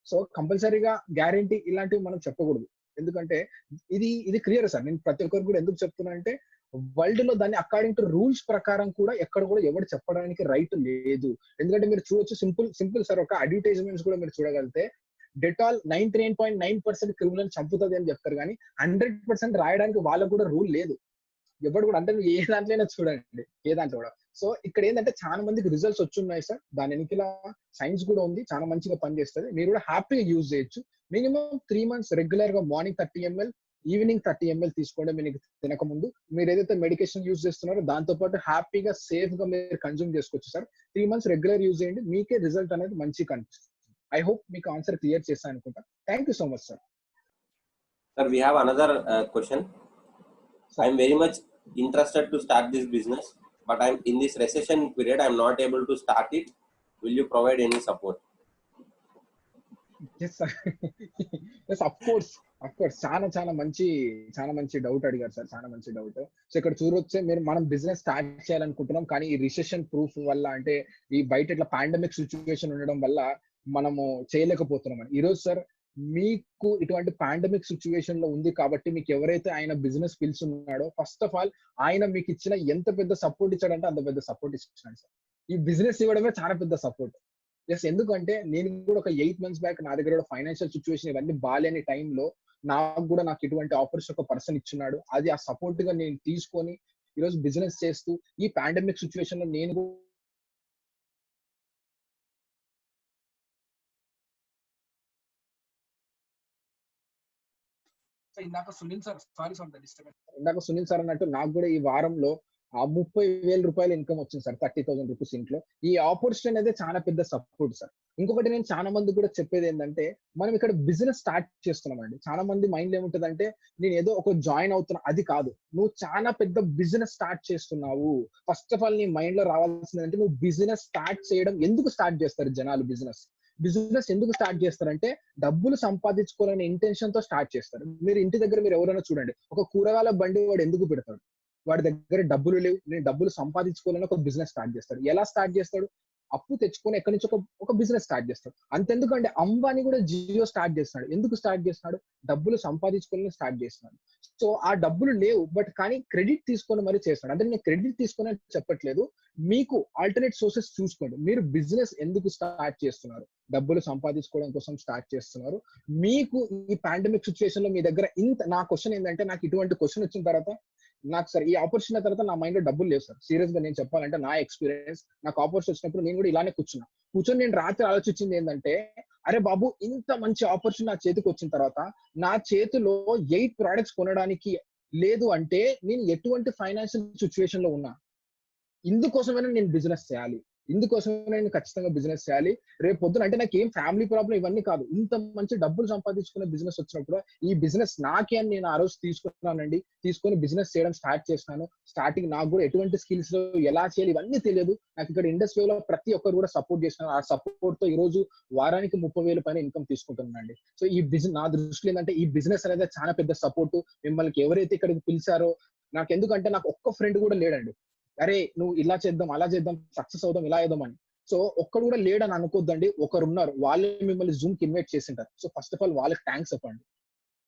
సో కంపల్సరీగా గ్యారంటీ ఇలాంటివి మనం చెప్పకూడదు. ఎందుకంటే ఇది క్లియర్ సార్. నేను ప్రతి ఒక్కరు కూడా ఎందుకు చెప్తున్నా అంటే వరల్డ్ లో దాన్ని అకార్డింగ్ టు రూల్స్ ప్రకారం కూడా ఎక్కడ కూడా ఎవరు చెప్పడానికి రైట్ లేదు. ఎందుకంటే మీరు చూడొచ్చు, సింపుల్ సార్, ఒక అడ్వర్టైజ్మెంట్స్ కూడా మీరు చూడగలిగితే డెటాల్ 99.9% క్రిమినల్ చంపుతుంది అని చెప్తారు, కానీ 100% రాయడానికి వాళ్ళకు కూడా రూల్ లేదు. ఎవరు కూడా అంటే ఏ దాంట్లో చూడండి, ఏ దాంట్లో కూడా. సో ఇక్కడ ఏంటంటే చాలా మందికి రిజల్ట్స్ వచ్చున్నాయి సార్. దాని వెనకాల సైన్స్ కూడా ఉంది, చాలా మంచిగా పనిచేస్తుంది. మీరు కూడా హ్యాపీగా యూజ్ చేయొచ్చు. మినిమం 3 months రెగ్యులర్ గా మార్నింగ్ 30 ml, ఈవినింగ్ 30 ml తీసుకోండి. మీకు తినక ముందు మీరు ఏదైతే మెడికేషన్ యూజ్ చేస్తున్నారో దాంతో పాటు హ్యాపీగా సేఫ్ గా మీరు కన్జ్యూమ్ చేసుకోవచ్చు సార్. 3 months రెగ్యులర్ యూజ్ చేయండి, మీకే రిజల్ట్ అనేది మంచి కనిపిస్తుంది. ఐ హోప్ మీకు ఆన్సర్ క్లియర్ చేస్తాను అనుకుంటా. Thank you so much sir. Sir, we have another question. I am very much interested to start this business, but I'm in this recession period. I'm not able to start it. Will you provide any support? Yes sir. Yes, of course. చాలా మంచి డౌట్ అడిగారు సార్. చాలా మంచి డౌట్. సో ఇక్కడ చూడొచ్చే మనం బిజినెస్ స్టార్ట్ చేయాలనుకుంటున్నాం, కానీ ఈ రిసెషన్ ప్రూఫ్ వల్ల అంటే ఈ బయట ఇట్లా పాండమిక్ సిచ్యువేషన్ ఉండడం వల్ల మనము చేయలేకపోతున్నాం. ఈ రోజు సార్ మీకు ఇటువంటి పాండమిక్ సిచ్యువేషన్ లో ఉంది కాబట్టి మీకు ఎవరైతే ఆయన బిజినెస్ పిలుచున్నాడో ఫస్ట్ ఆఫ్ ఆల్ ఆయన మీకు ఇచ్చిన ఎంత పెద్ద సపోర్ట్ ఇచ్చాడంటే అంత పెద్ద సపోర్ట్ ఇచ్చాడు సార్. ఈ బిజినెస్ ఇవ్వడమే చాలా పెద్ద సపోర్ట్. ఎస్, ఎందుకంటే నేను కూడా ఒక 8 months బ్యాక్ నా దగ్గర కూడా ఫైనాన్షియల్ సిచ్యువేషన్ ఇవన్నీ బాగాలేని టైంలో నాకు ఇటువంటి ఆఫర్స్ ఒక పర్సన్ ఇచ్చున్నాడు. అది ఆ సపోర్ట్ గా నేను తీసుకొని ఈరోజు బిజినెస్ చేస్తూ ఈ పాండమిక్ సిచ్యువేషన్ లో నేను ఇందాక సునీల్ సార్ అన్నట్టు నాకు కూడా ఈ వారంలో ఆ 30,000 రూపాయల ఇన్కమ్ వచ్చింది సార్. 30,000 రూపీస్ ఇంట్లో. ఈ ఆపర్చునిటీ అనేది చాలా పెద్ద సపోర్ట్ సార్. ఇంకొకటి నేను చాలా మంది కూడా చెప్పేది ఏంటంటే మనం ఇక్కడ బిజినెస్ స్టార్ట్ చేస్తున్నామండి. చాలా మంది మైండ్ ఏముంటదంటే నేను ఏదో ఒక జాయిన్ అవుతున్నా, అది కాదు. నువ్వు చాలా పెద్ద బిజినెస్ స్టార్ట్ చేస్తున్నావు. ఫస్ట్ ఆఫ్ ఆల్ నీ మైండ్ లో రావాల్సింది అంటే నువ్వు బిజినెస్ స్టార్ట్ చేయడం ఎందుకు స్టార్ట్ చేస్తారు జనాలు? బిజినెస్ ఎందుకు స్టార్ట్ చేస్తారంటే డబ్బులు సంపాదించుకోవాలనే ఇంటెన్షన్ తో స్టార్ట్ చేస్తారు. మీరు ఇంటి దగ్గర మీరు ఎవరైనా చూడండి, ఒక కూరగాయల బండి వాడు ఎందుకు పెడతాడు? వాడి దగ్గర డబ్బులు లేవు, నేను డబ్బులు సంపాదించుకోవాలని ఒక బిజినెస్ స్టార్ట్ చేస్తాడు. ఎలా స్టార్ట్ చేస్తాడు? అప్పు తెచ్చుకొని ఎక్కడి నుంచి ఒక బిజినెస్ స్టార్ట్ చేస్తాడు. అంతెందుకంటే అంబానీ కూడా జియో స్టార్ట్ చేస్తున్నాడు. ఎందుకు స్టార్ట్ చేస్తున్నాడు? డబ్బులు సంపాదించుకోవాలని స్టార్ట్ చేస్తున్నాడు. సో ఆ డబ్బులు లేవు, బట్ కానీ క్రెడిట్ తీసుకొని మరి చేస్తున్నాడు. అంటే నేను క్రెడిట్ తీసుకొని చెప్పట్లేదు, మీకు ఆల్టర్నేట్ సోర్సెస్ చూసుకోండి. మీరు బిజినెస్ ఎందుకు స్టార్ట్ చేస్తున్నారు? డబ్బులు సంపాదించుకోవడం కోసం స్టార్ట్ చేస్తున్నారు. మీకు ఈ పాండమిక్ సిచ్యువేషన్ లో మీ దగ్గర నా క్వశ్చన్ ఏంటంటే, నాకు ఇటువంటి క్వశ్చన్ వచ్చిన తర్వాత నాకు సార్ ఈ ఆపర్చునిటీ తర్వాత నా మైండ్ లో డబ్బులు లేవు సార్. సీరియస్ గా నేను చెప్పాలంటే నా ఎక్స్పీరియన్స్, నాకు ఆపర్చునిటీ వచ్చినప్పుడు నేను కూడా ఇలానే కూర్చొని నేను రాత్రి ఆలోచించింది ఏంటంటే, అరే బాబు ఇంత మంచి ఆపర్చునిటీ నా చేతికి వచ్చిన తర్వాత నా చేతిలో 8 products కొనడానికి లేదు అంటే నేను ఎటువంటి ఫైనాన్షియల్ సిచ్యువేషన్ లో ఉన్నా. ఇందుకోసమైనా నేను బిజినెస్ చేయాలి, ఇందుకోసమైనా నేను ఖచ్చితంగా బిజినెస్ చేయాలి. రేపు పొద్దున అంటే నాకు ఏం ఫ్యామిలీ ప్రాబ్లం ఇవన్నీ కాదు, ఇంత మంచి డబ్బులు సంపాదించుకునే బిజినెస్ వచ్చినప్పుడు ఈ బిజినెస్ నాకే అని నేను ఆ రోజు తీసుకొని బిజినెస్ చేయడం స్టార్ట్ చేసినాను. స్టార్టింగ్ నాకు కూడా ఎటువంటి స్కిల్స్ ఎలా చేయాలి ఇవన్నీ తెలియదు. నాకు ఇక్కడ ఇండస్ట్రీలో ప్రతి ఒక్కరు కూడా సపోర్ట్ చేసినారు. ఆ సపోర్ట్ తో ఈ రోజు వారానికి 30,000 పైన ఇన్కమ్ తీసుకుంటున్నానండి. సో ఈ బిజినెస్ నా దృష్టిలో ఏంటంటే ఈ బిజినెస్ అనేది చాలా పెద్ద సపోర్ట్. మిమ్మల్ని ఎవరైతే ఇక్కడికి పిలిచారో నాకు ఎందుకంటే నాకు ఒక్క ఫ్రెండ్ కూడా లేడండి, అరే నువ్వు ఇలా చేద్దాం అలా చేద్దాం సక్సెస్ అవుదాం ఇలా అవుదాం అని. సో ఒక్కడు కూడా లేడని అనుకోద్దండి, ఒకరు ఉన్నారు, వాళ్ళే మిమ్మల్ని జూమ్ కి ఇన్వైట్ చేసింటారు. సో ఫస్ట్ ఆఫ్ ఆల్ వాళ్ళకి థ్యాంక్స్ చెప్పండి.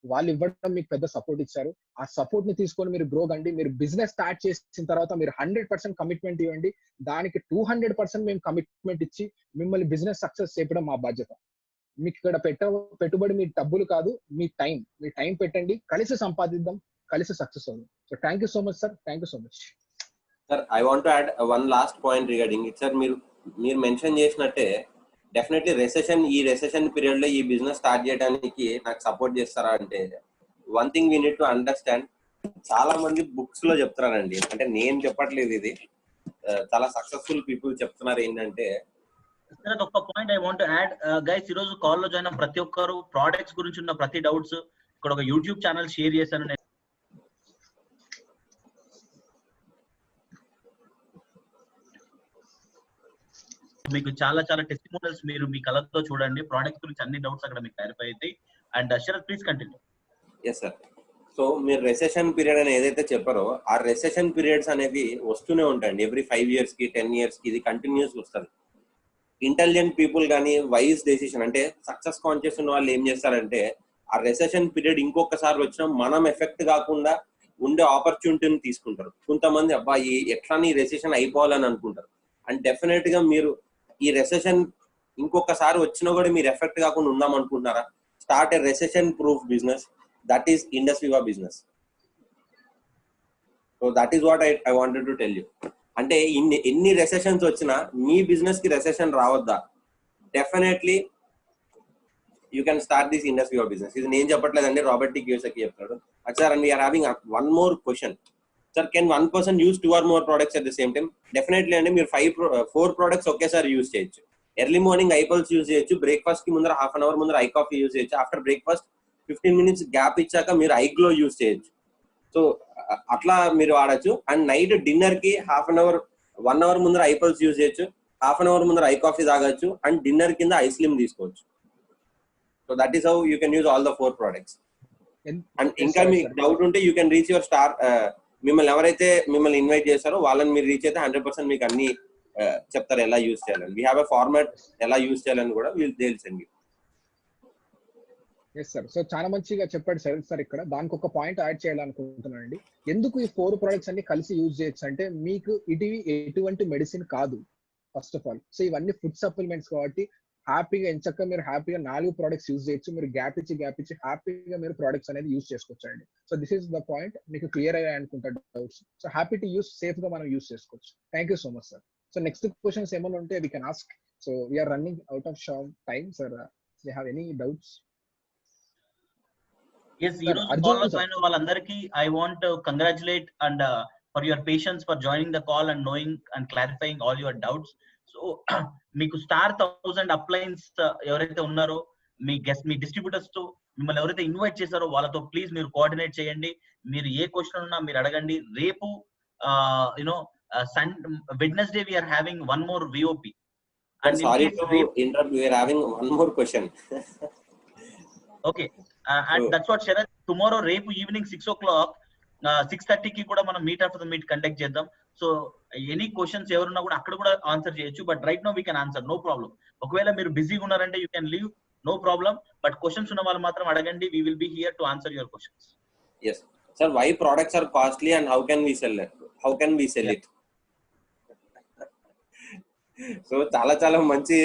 వాళ్ళు ఇవ్వడం మీకు పెద్ద సపోర్ట్ ఇచ్చారు. ఆ సపోర్ట్ ని తీసుకొని మీరు గ్రో కండి. మీరు బిజినెస్ స్టార్ట్ చేసిన తర్వాత మీరు 100% కమిట్మెంట్ ఇవ్వండి. దానికి 200% మేము కమిట్మెంట్ ఇచ్చి మిమ్మల్ని బిజినెస్ సక్సెస్ చేయడం మా బాధ్యత. మీకు ఇక్కడ పెట్టుబడి మీ డబ్బులు కాదు, మీ టైం పెట్టండి, కలిసి సంపాదిద్దాం, కలిసి సక్సెస్ అవుదాం. So thank you so much sir, thank you so much. Sir I want to add one last point regarding it. Sir మీరు మెన్షన్ చేసినట్టే డెఫినెట్లీ ఈ రెసెషన్ పీరియడ్ లో ఈ బిజినెస్ స్టార్ట్ చేయడానికి నాకు సపోర్ట్ చేస్తారా అంటే, one thing we need to understand, చాలా మంది బుక్స్ లో చెప్తున్నారండి, అంటే నేను చెప్పట్లేదు, ఇది చాలా సక్సెస్ఫుల్ పీపుల్ చెప్తున్నారు ఏంటంటే. ఒక point I want add guys, ఈ రోజు కాల్ లో జాయిన్ అయిన ప్రతి ఒక్కరు ప్రొడక్ట్స్ గురించి ఉన్న ప్రతి డౌట్స్ ఇక్కడ ఒక యూట్యూబ్ ఛానల్ షేర్ చేశాను. మీకు చాలా టెస్టిమోనియల్స్ మీరు మీ కళ్ళతో చూడండి, ప్రొడక్ట్స్ గురించి అన్ని డౌట్స్ అక్కడ మీకు క్లారిఫై అవుతాయి. And Sharath please continue. Yes sir. So మీరు రెసెషన్ పీరియడ్ అని ఏదైతే చెప్పారో ఆ రెసెషన్ పీరియడ్స్ అనేవి వస్తూనే ఉంటాయండి. ఎవ్రీ 5 years కి 10 years కి ఇది కంటిన్యూస్ వస్తుంది. ఇంటెలిజెంట్ పీపుల్ కానీ వైజ్ డెసిషన్ అంటే సక్సెస్ కాన్షియస్ ఉన్న వాళ్ళు ఏం చేస్తారంటే, ఆ రెసెషన్ పీరియడ్ ఇంకొకసారి వచ్చినా మనం ఎఫెక్ట్ కాకుండా ఉండే ఆపర్చునిటీని తీసుకుంటారు. కొంతమంది అబ్బాయి ఎట్లా నీ రెసెషన్ అయిపోవాలని అనుకుంటారు. అండ్ డెఫినెట్ గా మీరు ఈ రెసెషన్ ఇంకొకసారి వచ్చినా కూడా మీరు ఎఫెక్ట్ కాకుండా ఉందాం అనుకుంటున్నారా, start a recession proof business, that is Indus Viva business. So that is what I wanted to tell you. అంటే ఎన్ని రెసెషన్స్ వచ్చినా మీ బిజినెస్ కి రెసెషన్ రావద్దా, definitely you can start this Indus Viva business. ఇది నేను చెప్పట్లేదండి, రాబర్ట్ టి కియోసాకి చెప్తాడు. Sir and we're having one more question. Sir can 1 person use 2 or more products at the same time? Definitely అండి, మీరు 4 products ఒకేసారి యూజ్ చేయొచ్చు. ఎర్లీ మార్నింగ్ ఐపల్స్ యూజ్ చేయొచ్చు, బ్రేక్ఫాస్ట్ కి ముందర 1/2 hour ముందర ఐ కాఫీ యూజ్ చేయొచ్చు, ఆఫ్టర్ బ్రేక్ఫాస్ట్ 15 minutes గ్యాప్ ఇచ్చాక మీరు ఐ గ్లో యూజ్ చేయొచ్చు. సో అట్లా మీరు వాడచ్చు. అండ్ నైట్ డిన్నర్ కి 1 hour ముందర ఐపల్స్ యూజ్ చేయొచ్చు, 1/2 hour ముందర ఐ కాఫీ తాగొచ్చు, అండ్ డిన్నర్ కింద ఐ స్లిమ్ తీసుకోవచ్చు. So that is how you can use all the 4 products. And ఇంకా మీకు డౌట్ ఉంటే you can reach your star. మిమ్మల్ని ఎవరైతే మిమ్మల్ని ఇన్వైట్ చేస్తారో వాళ్ళని మీరు రీచ్ అయితే 100% మీకు అన్ని చెప్తారు ఎలా యూజ్ చేయాలని. వీ హ్యావ్ ఎ ఫార్మాట్ ఎలా యూజ్ చేయాలని కూడా వీళ్ళు తెలుసండి. Yes sir. సో చాలా మంచిగా చెప్పాడు సార్. ఇక్కడ దానికి ఒక పాయింట్ యాడ్ చేయాలనుకుంటున్నాను అండి. ఎందుకు ఈ 4 products అన్ని కలిసి యూజ్ చేయొచ్చు అంటే, మీకు ఇది ఎటువంటి మెడిసిన్ కాదు ఫస్ట్ ఆఫ్ ఆల్. సో ఇవన్నీ ఫుడ్ సప్లిమెంట్స్ కాబట్టి హ్యాపీగా ఎంచక్క మీరు హ్యాపీగా 4 products యూజ్ చేయొచ్చు. మీరు గ్యాప్ ఇచ్చి హ్యాపీగా మీరు products అనేది యూజ్ చేసుకోవచ్చు అండి. So this is the point. మీకు క్లియర్ అయ్యా అనుకుంటా doubts. So happy to use, safe గా మనం యూజ్ చేసుకోవచ్చు. Thank you so much sir. So next questions ఏమైనా ఉంటే we can ask. So we are running out of time sir. You have any doubts? Yes, ఈ రోజు కాల్ లో జాయిన్ అయిన వాళ్ళందరికీ I want to congratulate and for your patience for joining the call and knowing and clarifying all your doubts. So మీకు స్టార్ 1000 అప్లైన్స్ ఎవరైతే ఉన్నారో మీ డిస్ట్రిబ్యూటర్స్ తో మిమ్మల్ని ఎవరైతే ఇన్వైట్ చేశారో వాళ్ళతో ప్లీజ్ మీరు కోఆర్డినేట్ చేయండి. మీరు ఏ క్వశ్చన్ ఉన్నా మీరు అడగండి. రేపు Wednesday we are having one more VOP. And sorry to interrupt, we are having one more question. Okay. And that's what Sharath, tomorrow రేపు ఈవినింగ్ 6 o'clock 6:30 కి కూడా మనం meet after the meet conduct చేద్దాం. సో ఎనీ క్వశ్చన్స్ ఎవరున్నా కూడా అక్కడ కూడా ఆన్సర్ చేయొచ్చు. But right no we can answer, no problem. ఒకవేళ మీరు బిజీగా ఉన్నారంటే you can leave, no problem. But questions ఉన్న వాళ్ళు మాత్రం అడగండి. We will be here to answer your questions. Yes sir, why products are costly and how can we sell it? So చాలా మంచి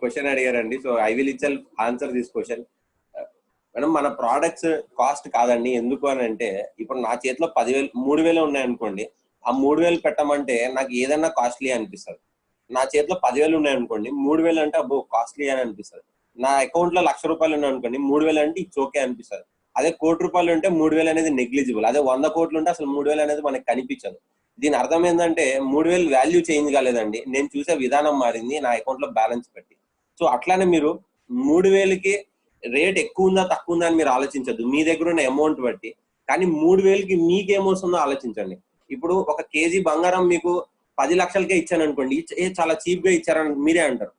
క్వశ్చన్ అడిగారండి. So I will itself answer this question. Madam, మన ప్రోడక్ట్స్ కాస్ట్ కాదండి. ఎందుకు అని అంటే, ఇప్పుడు నా చేతిలో 10,000 3,000 ఉన్నాయనుకోండి, ఆ 3,000 పెట్టమంటే నాకు ఏదన్నా కాస్ట్లీ అనిపిస్తుంది. నా చేతిలో 10,000 ఉన్నాయనుకోండి, 3,000 అంటే అబ్బో కాస్ట్లీ అని అనిపిస్తుంది. నా అకౌంట్ లో 1,00,000 రూపాయలు ఉన్నాయనుకోండి, 3,000 అంటే ఇట్స్ ఓకే అనిపిస్తుంది. అదే 1 కోటి రూపాయలు ఉంటే 3,000 అనేది నెగ్లిజిబుల్. అదే 100 కోట్లు ఉంటే అసలు 3,000 అనేది మనకు కనిపించదు. దీని అర్థం ఏంటంటే 3,000 వాల్యూ చేంజ్ కాలేదండి, నేను చూసే విధానం మారింది నా అకౌంట్ లో బ్యాలెన్స్ పెట్టి. సో అట్లానే మీరు 3,000కి రేట్ ఎక్కువ ఉందా తక్కువ ఉందా అని మీరు ఆలోచించద్దు, మీ దగ్గర ఉన్న అమౌంట్ బట్టి. కానీ 3,000కి మీకేమొస్తుందో ఆలోచించండి. ఇప్పుడు 1 kg బంగారం మీకు 10 లక్షలకే ఇచ్చాను అనుకోండి, చాలా చీప్ గా ఇచ్చారని మీరే అంటారు.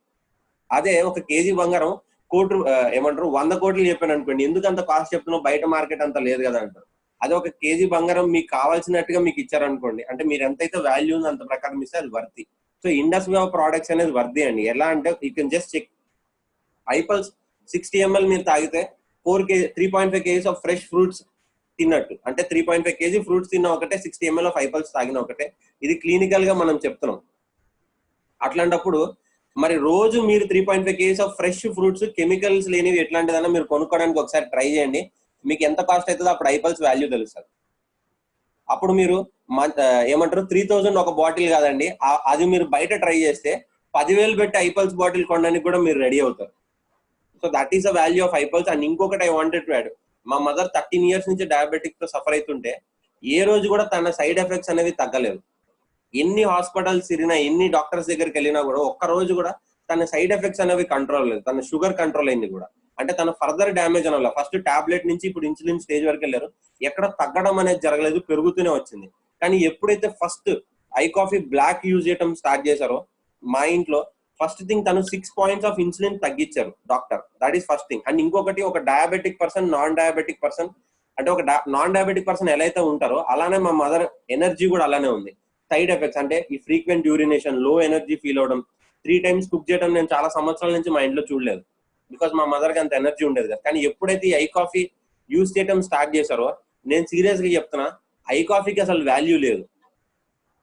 అదే 1 kg బంగారం 100 కోట్లు చెప్పాను అనుకోండి, ఎందుకు అంత కాస్ట్ చెప్తున్నావు, బయట మార్కెట్ అంత లేదు కదా అంటారు. అదే 1 kg బంగారం మీకు కావాల్సినట్టుగా మీకు ఇచ్చారనుకోండి, అంటే మీరు ఎంతైతే వాల్యూ ఉందో అంత ప్రకారం ఇస్తే అది worthy. So Indus Viva products అనేది వర్ది అండి. ఎలా అంటే you can just check. IPulse 60 ml మీరు తాగితే 3.5 kgs ఆఫ్ ఫ్రెష్ ఫ్రూట్స్ తిన్నట్టు. అంటే 3.5 kg ఫ్రూట్స్ తిన్న ఒకటే, 60 ml ఆఫ్ ఐపల్స్ తాగిన ఒకటే. ఇది క్లినికల్ గా మనం చెప్తున్నాం. అట్లాంటప్పుడు మరి రోజు మీరు 3.5 kgs of fresh fruits chemicals లేనివి ఎట్లాంటిదన్నా మీరు కొనుక్కోవడానికి ఒకసారి ట్రై చేయండి. మీకు ఎంత కాస్ట్ అవుతుందో అప్పుడు ఐపల్స్ వాల్యూ తెలుస్తుంది. అప్పుడు మీరు ఏమంటారు 3000 ఒక బాటిల్ కాదండి, అది మీరు బయట ట్రై చేస్తే 10,000 పెట్టి ఐపల్స్ బాటిల్ కొనడానికి కూడా మీరు రెడీ అవుతారు. So that is the value of iPulse. And ఇంకొకటి ఐ వాంటెడ్ టు యాడ్, మా మదర్ 13 years నుంచి డయాబెటిక్ తో సఫర్ అవుతుంటే ఏ రోజు కూడా తన సైడ్ ఎఫెక్ట్స్ అనేవి తగ్గలేదు. ఎన్ని హాస్పిటల్స్ తిరిగినా, ఎన్ని డాక్టర్స్ దగ్గరికి వెళ్ళినా కూడా ఒక్క రోజు కూడా తన సైడ్ ఎఫెక్ట్స్ అనేవి కంట్రోల్ లేదు. తన షుగర్ కంట్రోల్ అయింది కూడా, అంటే తన ఫర్దర్ డ్యామేజ్ అనల్ల. ఫస్ట్ టాబ్లెట్ నుంచి ఇప్పుడు ఇన్సులిన్ స్టేజ్ వరకు వెళ్ళారు, ఎక్కడ తగ్గడం అనేది జరగలేదు, పెరుగుతూనే వచ్చింది. కానీ ఎప్పుడైతే first I coffee black use చేయడం స్టార్ట్ చేశారో మా ఇంట్లో ఫస్ట్ థింగ్ తను 6 points ఆఫ్ ఇన్సులిన్ తగ్గించారు doctor. That is first thing. And ఇంకొకటి, ఒక diabetic person, non diabetic person, అంటే ఒక నాన్ డయాబెటిక్ పర్సన్ ఎలా అయితే ఉంటారో అలానే మా మదర్ ఎనర్జీ కూడా అలానే ఉంది. సైడ్ ఎఫెక్ట్స్ అంటే ఈ ఫ్రీక్వెంట్ యూరినేషన్, లో ఎనర్జీ ఫీల్ అవడం, 3 times కుక్ చేయడం నేను చాలా సంవత్సరాల నుంచి మా ఇంట్లో చూడలేదు. బికాస్ మా మదర్కి అంత ఎనర్జీ ఉండేది కదా. కానీ ఎప్పుడైతే ఈ ఐ కాఫీ యూజ్ చేయడం స్టార్ట్ చేశారో, నేను సీరియస్ గా చెప్తున్నా, ఐ కాఫీకి అసలు వాల్యూ లేదు.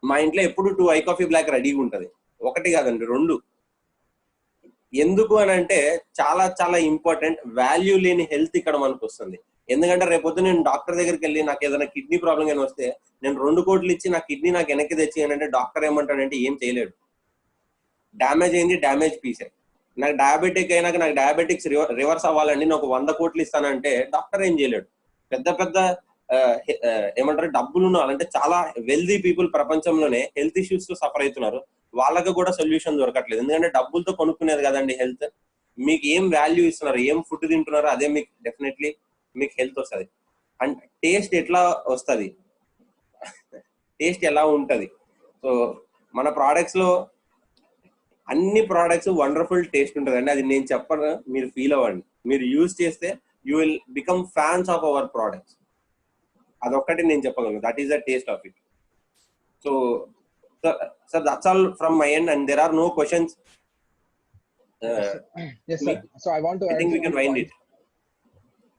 మా ఇంట్లో ఎప్పుడు 2 ఐ కాఫీ బ్లాక్ రెడీగా ఉంటది, ఒకటి కాదండి 2. ఎందుకు అని అంటే చాలా చాలా ఇంపార్టెంట్. వాల్యూ లేని హెల్త్ ఇక్కడ మనకు వస్తుంది. ఎందుకంటే రేపొద్దు నేను డాక్టర్ దగ్గరికి వెళ్ళి నాకు ఏదైనా కిడ్నీ ప్రాబ్లం కానీ వస్తే నేను 2 కోట్లు ఇచ్చి నా కిడ్నీ నాకు వెనక్కి తెచ్చి అంటే డాక్టర్ ఏమంటాడంటే ఏం చేయలేడు. డ్యామేజ్ అయింది, డ్యామేజ్ పీసే. నాకు డయాబెటిక్ అయినాక నాకు డయాబెటిక్స్ రివర్స్ అవ్వాలండి, నాకు 100 కోట్లు ఇస్తానంటే డాక్టర్ ఏం చేయలేడు. పెద్ద పెద్ద ఏమంటారు డబ్బులు ఉన్న వాళ్ళంటే చాలా వెల్దీ పీపుల్ ప్రపంచంలోనే హెల్త్ ఇష్యూస్ తో సఫర్ అవుతున్నారు. వాళ్ళకి కూడా సొల్యూషన్ దొరకట్లేదు. ఎందుకంటే డబ్బులతో కొనుక్కునేది కదండి హెల్త్. మీకు ఏం వాల్యూ ఇస్తున్నారు, ఏం ఫుడ్ తింటున్నారో అదే మీకు డెఫినెట్లీ మీకు హెల్త్ వస్తుంది. అండ్ టేస్ట్ ఎట్లా వస్తుంది, టేస్ట్ ఎలా ఉంటది. సో మన ప్రోడక్ట్స్ లో అన్ని ప్రోడక్ట్స్ వండర్ఫుల్ టేస్ట్ ఉంటుంది అండి. అది నేను చెప్పను, మీరు ఫీల్ అవ్వండి. మీరు యూజ్ చేస్తే you will become fans of our products. అదొక్కటి నేను చెప్పగలను. That is the taste of it. So sir, that's all from my end, and there are no questions. Yes sir. So I want to I think we can wind it.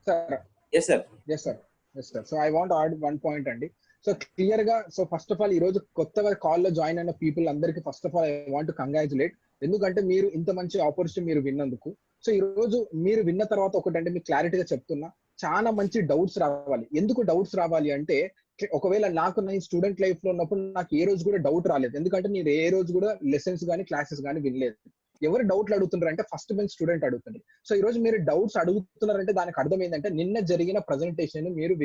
Sir. Yes sir. Yes sir. Yes sir. So I want to add one point అండి. సో క్లియర్ గా, సో ఫస్ట్ ఆఫ్ ఆల్ ఈ రోజు కొత్తగా కాల్ లో జాయిన్ అయిన పీపుల్ అందరికి first of all I want to congratulate. ఎందుకంటే మీరు ఇంత మంచి ఆపర్చునిటీ మీరు విన్నందుకు. సో ఈ రోజు మీరు విన్న తర్వాత ఒకటంటే మీకు క్లారిటీగా చెప్తున్నా, చాలా మంచి డౌట్స్ రావాలి. ఎందుకు డౌట్స్ రావాలి అంటే, ఒకవేళ నాకు నేను స్టూడెంట్ లైఫ్ లో ఉన్నప్పుడు నాకు ఏ రోజు కూడా డౌట్ రాలేదు. ఎందుకంటే నేను ఏ రోజు కూడా లెసన్స్ కానీ క్లాసెస్ కానీ వినలేదు. ఎవరు డౌట్లు అడుగుతున్నారు అంటే ఫస్ట్ బెంచ్ స్టూడెంట్ అడుగుతున్నారు. సో ఈ రోజు మీరు డౌట్స్ అడుగుతున్నారంటే దానికి అర్థం ఏంటంటే నిన్న జరిగిన ప్రజెంటేషన్ మీరు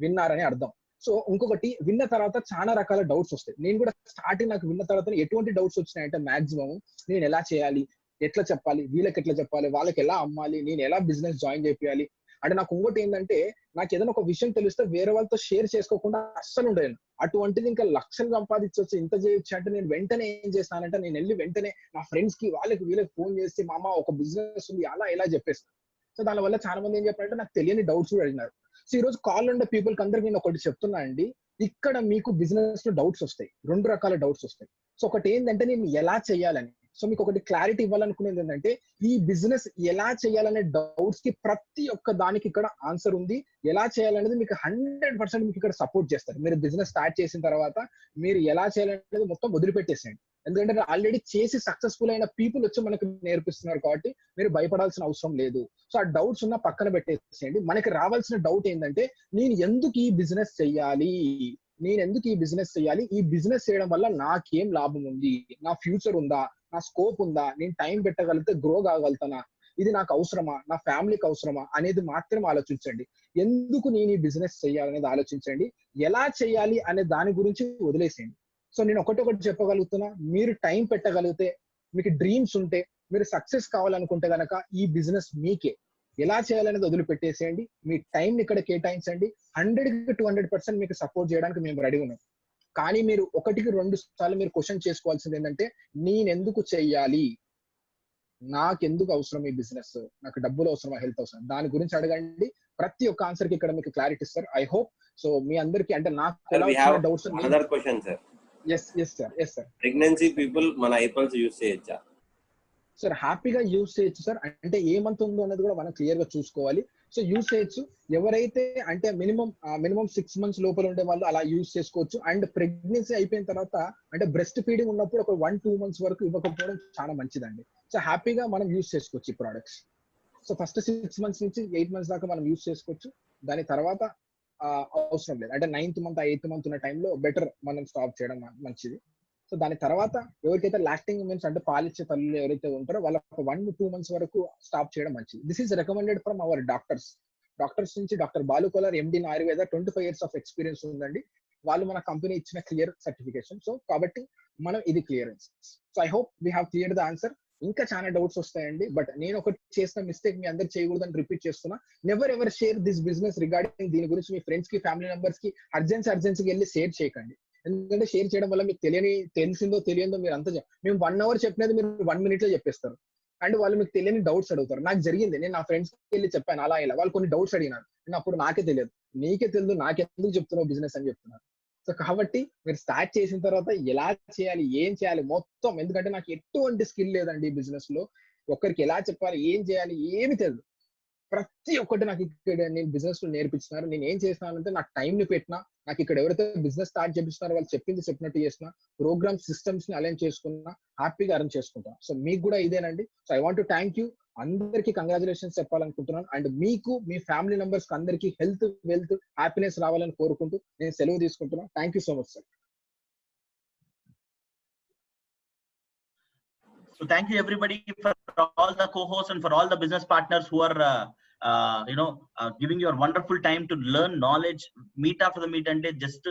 విన్నారని అర్థం. సో ఇంకొకటి, విన్న తర్వాత చాలా రకాల డౌట్స్ వస్తాయి. నేను కూడా స్టార్టింగ్ నాకు విన్న తర్వాత ఎటువంటి డౌట్స్ వచ్చినాయంటే మాక్సిమం నేను ఎలా చేయాలి, ఎట్లా చెప్పాలి, వీళ్ళకి ఎట్లా చెప్పాలి, వాళ్ళకి ఎలా అమ్మాలి, నేను ఎలా బిజినెస్ జాయిన్ చేయాలి అంటే. నాకు ఇంకోటి ఏంటంటే, నాకు ఏదైనా ఒక విషయం తెలిస్తే వేరే వాళ్ళతో షేర్ చేసుకోకుండా అస్సలు ఉండేను. అటువంటిది ఇంకా లక్షలు సంపాదించవచ్చు, ఇంత చేయొచ్చు అంటే నేను వెంటనే ఏం చేస్తానంటే, నేను వెళ్ళి వెంటనే నా ఫ్రెండ్స్ కి వీళ్ళకి ఫోన్ చేసి మామ ఒక బిజినెస్ ఉంది అలా ఎలా చెప్పేస్తాను. సో దానివల్ల చాలా మంది ఏం చెప్పారంటే నాకు తెలియని డౌట్స్ కూడా అడిగినారు. సో ఈ రోజు కాల్ ఉండే పీపుల్ కి అందరికి నేను ఒకటి చెప్తున్నా అండి, ఇక్కడ మీకు బిజినెస్ లో డౌట్స్ వస్తాయి, 2 రకాల డౌట్స్ వస్తాయి. సో ఒకటి ఏంటంటే నేను ఎలా చేయాలని. సో మీకు ఒకటి క్లారిటీ ఇవ్వాలనుకునేది ఏంటంటే, ఈ బిజినెస్ ఎలా చేయాలనే డౌట్స్ కి ప్రతి ఒక్క దానికి ఇక్కడ ఆన్సర్ ఉంది. ఎలా చేయాలనేది మీకు 100% మీకు ఇక్కడ సపోర్ట్ చేస్తారు. మీరు బిజినెస్ స్టార్ట్ చేసిన తర్వాత మీరు ఎలా చేయాలనేది మొత్తం వదిలిపెట్టేసేయండి. ఎందుకంటే ఆల్రెడీ చేసి సక్సెస్ఫుల్ అయిన పీపుల్ వచ్చి మనకు నేర్పిస్తున్నారు కాబట్టి మీరు భయపడాల్సిన అవసరం లేదు. సో ఆ డౌట్స్ ఉన్న పక్కన పెట్టేసేయండి. మనకి రావాల్సిన డౌట్ ఏంటంటే, నేను ఎందుకు ఈ బిజినెస్ చెయ్యాలి, ఈ బిజినెస్ చేయడం వల్ల నాకేం లాభం ఉంది, నా ఫ్యూచర్ ఉందా, నా స్కోప్ ఉందా, నేను టైం పెట్టగలిగితే గ్రో కాగలుగుతానా, ఇది నాకు అవసరమా, నా ఫ్యామిలీకి అవసరమా అనేది మాత్రం ఆలోచించండి. ఎందుకు నేను ఈ బిజినెస్ చేయాలనేది ఆలోచించండి. ఎలా చేయాలి అనే దాని గురించి వదిలేసేయండి. సో నేను ఒకటి చెప్పగలుగుతున్నా, మీరు టైం పెట్టగలిగితే, మీకు డ్రీమ్స్ ఉంటే, మీరు సక్సెస్ కావాలనుకుంటే గనక ఈ బిజినెస్ మీకే. ఎలా చేయాలనేది వదిలిపెట్టేసేయండి, మీ టైం ఇక్కడ కేటాయించండి. 100% మీకు సపోర్ట్ చేయడానికి మేము రెడీ ఉన్నాం. కానీ మీరు 1-2 సార్లు మీరు క్వశ్చన్ చేసుకోవాల్సింది ఏంటంటే, నేను ఎందుకు చెయ్యాలి, నాకెందుకు అవసరం ఈ బిజినెస్, నాకు డబ్బులు అవసరమా, హెల్త్ అవసరం, దాని గురించి అడగండి. ప్రతి ఒక్క ఆన్సర్ కి ఇక్కడ మీకు క్లారిటీ ఇస్తారు. ఐ హోప్ సో మీ అందరికి అంటే నాకు doubts. Another question sir. yes sir. Pregnancy people మన ఐపల్స్ యూజ్ చేయొచ్చా సార్? హ్యాపీగా యూజ్ చేయొచ్చు సార్. అంటే ఏ మంత్ ఉందో అనేది కూడా మనం క్లియర్ గా చూసుకోవాలి. సో యూస్ చేయొచ్చు. ఎవరైతే అంటే మినిమం 6 months లోపల ఉండే వాళ్ళు అలా యూస్ చేసుకోవచ్చు. అండ్ ప్రెగ్నెన్సీ అయిపోయిన తర్వాత అంటే బ్రెస్ట్ ఫీడింగ్ ఉన్నప్పుడు ఒక 1-2 months వరకు ఇవ్వకపోవడం చాలా మంచిదండి. సో హ్యాపీగా మనం యూస్ చేసుకోవచ్చు ఈ ప్రొడక్ట్స్. సో ఫస్ట్ 6 months నుంచి 8 months దాకా మనం యూస్ చేసుకోవచ్చు. దాని తర్వాత అవసరం లేదు. అంటే 9th month 8th month ఉన్న టైంలో బెటర్ మనం స్టాప్ చేయడం మంచిది. సో దాని తర్వాత ఎవరికైతే లాక్టింగ్ ఉమెన్స్ అంటే పాలిచ్చే తల్లులు ఎవరైతే ఉంటారో వాళ్ళకి 1-2 months వరకు స్టాప్ చేయడం మంచిది. This is recommended from our doctors నుంచి doctor Balu Kolar MD in Ayurveda 25 years of experience ఉందండి. వాళ్ళు మన కంపెనీ ఇచ్చిన క్లియర్ సర్టిఫికేషన్. సో కాబట్టి మనం ఇది clearance. So I hope we have clear the answer. ఇంకా చాలా డౌట్స్ వస్తాయండి, బట్ నేను ఒకటి చేసిన మిస్టేక్ మీ అందరు చేయకూడదని రిపీట్ చేస్తున్నా. Never ever share this business regarding దీని గురించి మీ ఫ్రెండ్స్ కి ఫ్యామిలీ మెంబర్స్ కి అర్జెన్సీకి వెళ్ళి షేర్ చేయకండి. ఎందుకంటే షేర్ చేయడం వల్ల మీకు తెలిసిందో తెలియదో మీరు అంతా మేము 1 hour చెప్పినది మీరు 1 minute లో చెప్పేస్తారు. అండ్ వాళ్ళు మీకు తెలియని డౌట్స్ అడుగుతారు. నాకు జరిగింది, నేను నా ఫ్రెండ్స్ కి వెళ్ళి చెప్పాను అలా ఇలా, వాళ్ళు కొన్ని డౌట్స్ అడిగినారు. నేను అప్పుడు నాకే తెలియదు, నీకే తెలియదు నాకెందుకు చెప్తున్నావు బిజినెస్ అని చెప్తున్నారు. సో కాబట్టి మీరు స్టార్ట్ చేసిన తర్వాత ఎలా చేయాలి ఏం చేయాలి మొత్తం, ఎందుకంటే నాకు ఎటువంటి స్కిల్ లేదండి ఈ బిజినెస్ లో. ఒక్కరికి ఎలా చెప్పాలి ఏం చేయాలి ఏమి తెలియదు. ప్రతి ఒక్కటి నాకు ఇక్కడ నేను బిజినెస్ లో నేర్పించినారు. నేను ఏం చేస్తున్నానంటే నాకు టైం ని పెట్టినా, నాకు ఇక్కడ ఎవరైతే బిజినెస్ స్టార్ట్ చేపిస్తున్నారో వాళ్ళు చెప్పినట్టు చేసిన ప్రోగ్రామ్ సిస్టమ్స్ ని అలైన్ చేసుకున్నా హ్యాపీగా అరేంజ్ చేసుకుంటా. సో మీకు కూడా ఇదేనండి. So I want to thank you, అందరికి కంగ్రాచులేషన్స్ చెప్పాలనుకుంటున్నాను. అండ్ మీకు మీ ఫ్యామిలీ మెంబర్స్ అందరికి హెల్త్ వెల్త్ హ్యాపీనెస్ రావాలని కోరుకుంటూ నేను సెలవు తీసుకుంటున్నాను. Thank you so much sir. So thank you everybody for all the co-hosts and for all the business partners who are giving your wonderful time to learn knowledge. Meet after the meet and just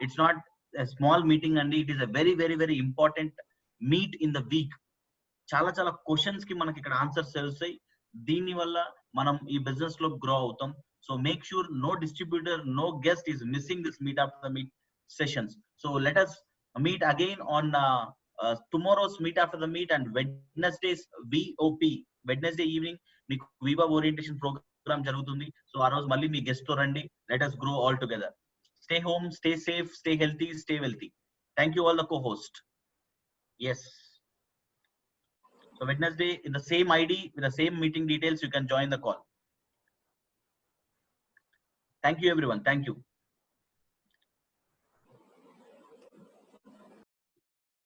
it's not a small meeting and it is a very very very important meet in the week. చాలా చాలా క్వశ్చన్స్ కి మనకి ఇక్కడ ఆన్సర్స్ తెలుస్తాయి. దీని వల్ల మనం ఈ బిజినెస్ లో గ్రో అవుతాం. So make sure no distributor no guest is missing this meet after the meet sessions. So let us meet again on tomorrow's meet after the meet and Wednesday's VOP, Wednesday evening మీకు వివా ఓరియంటేషన్ ప్రోగ్రామ్ జరుగుతుంది. సో ఆ రోజు మళ్ళీ మీ గెస్ట్ తో రండి. Let us grow all together. Stay home, stay safe, stay healthy, stay wealthy. Thank you all the co-host. Yes, so Wednesday in the same ID with the same meeting details you can join the call. Thank you everyone. Thank you.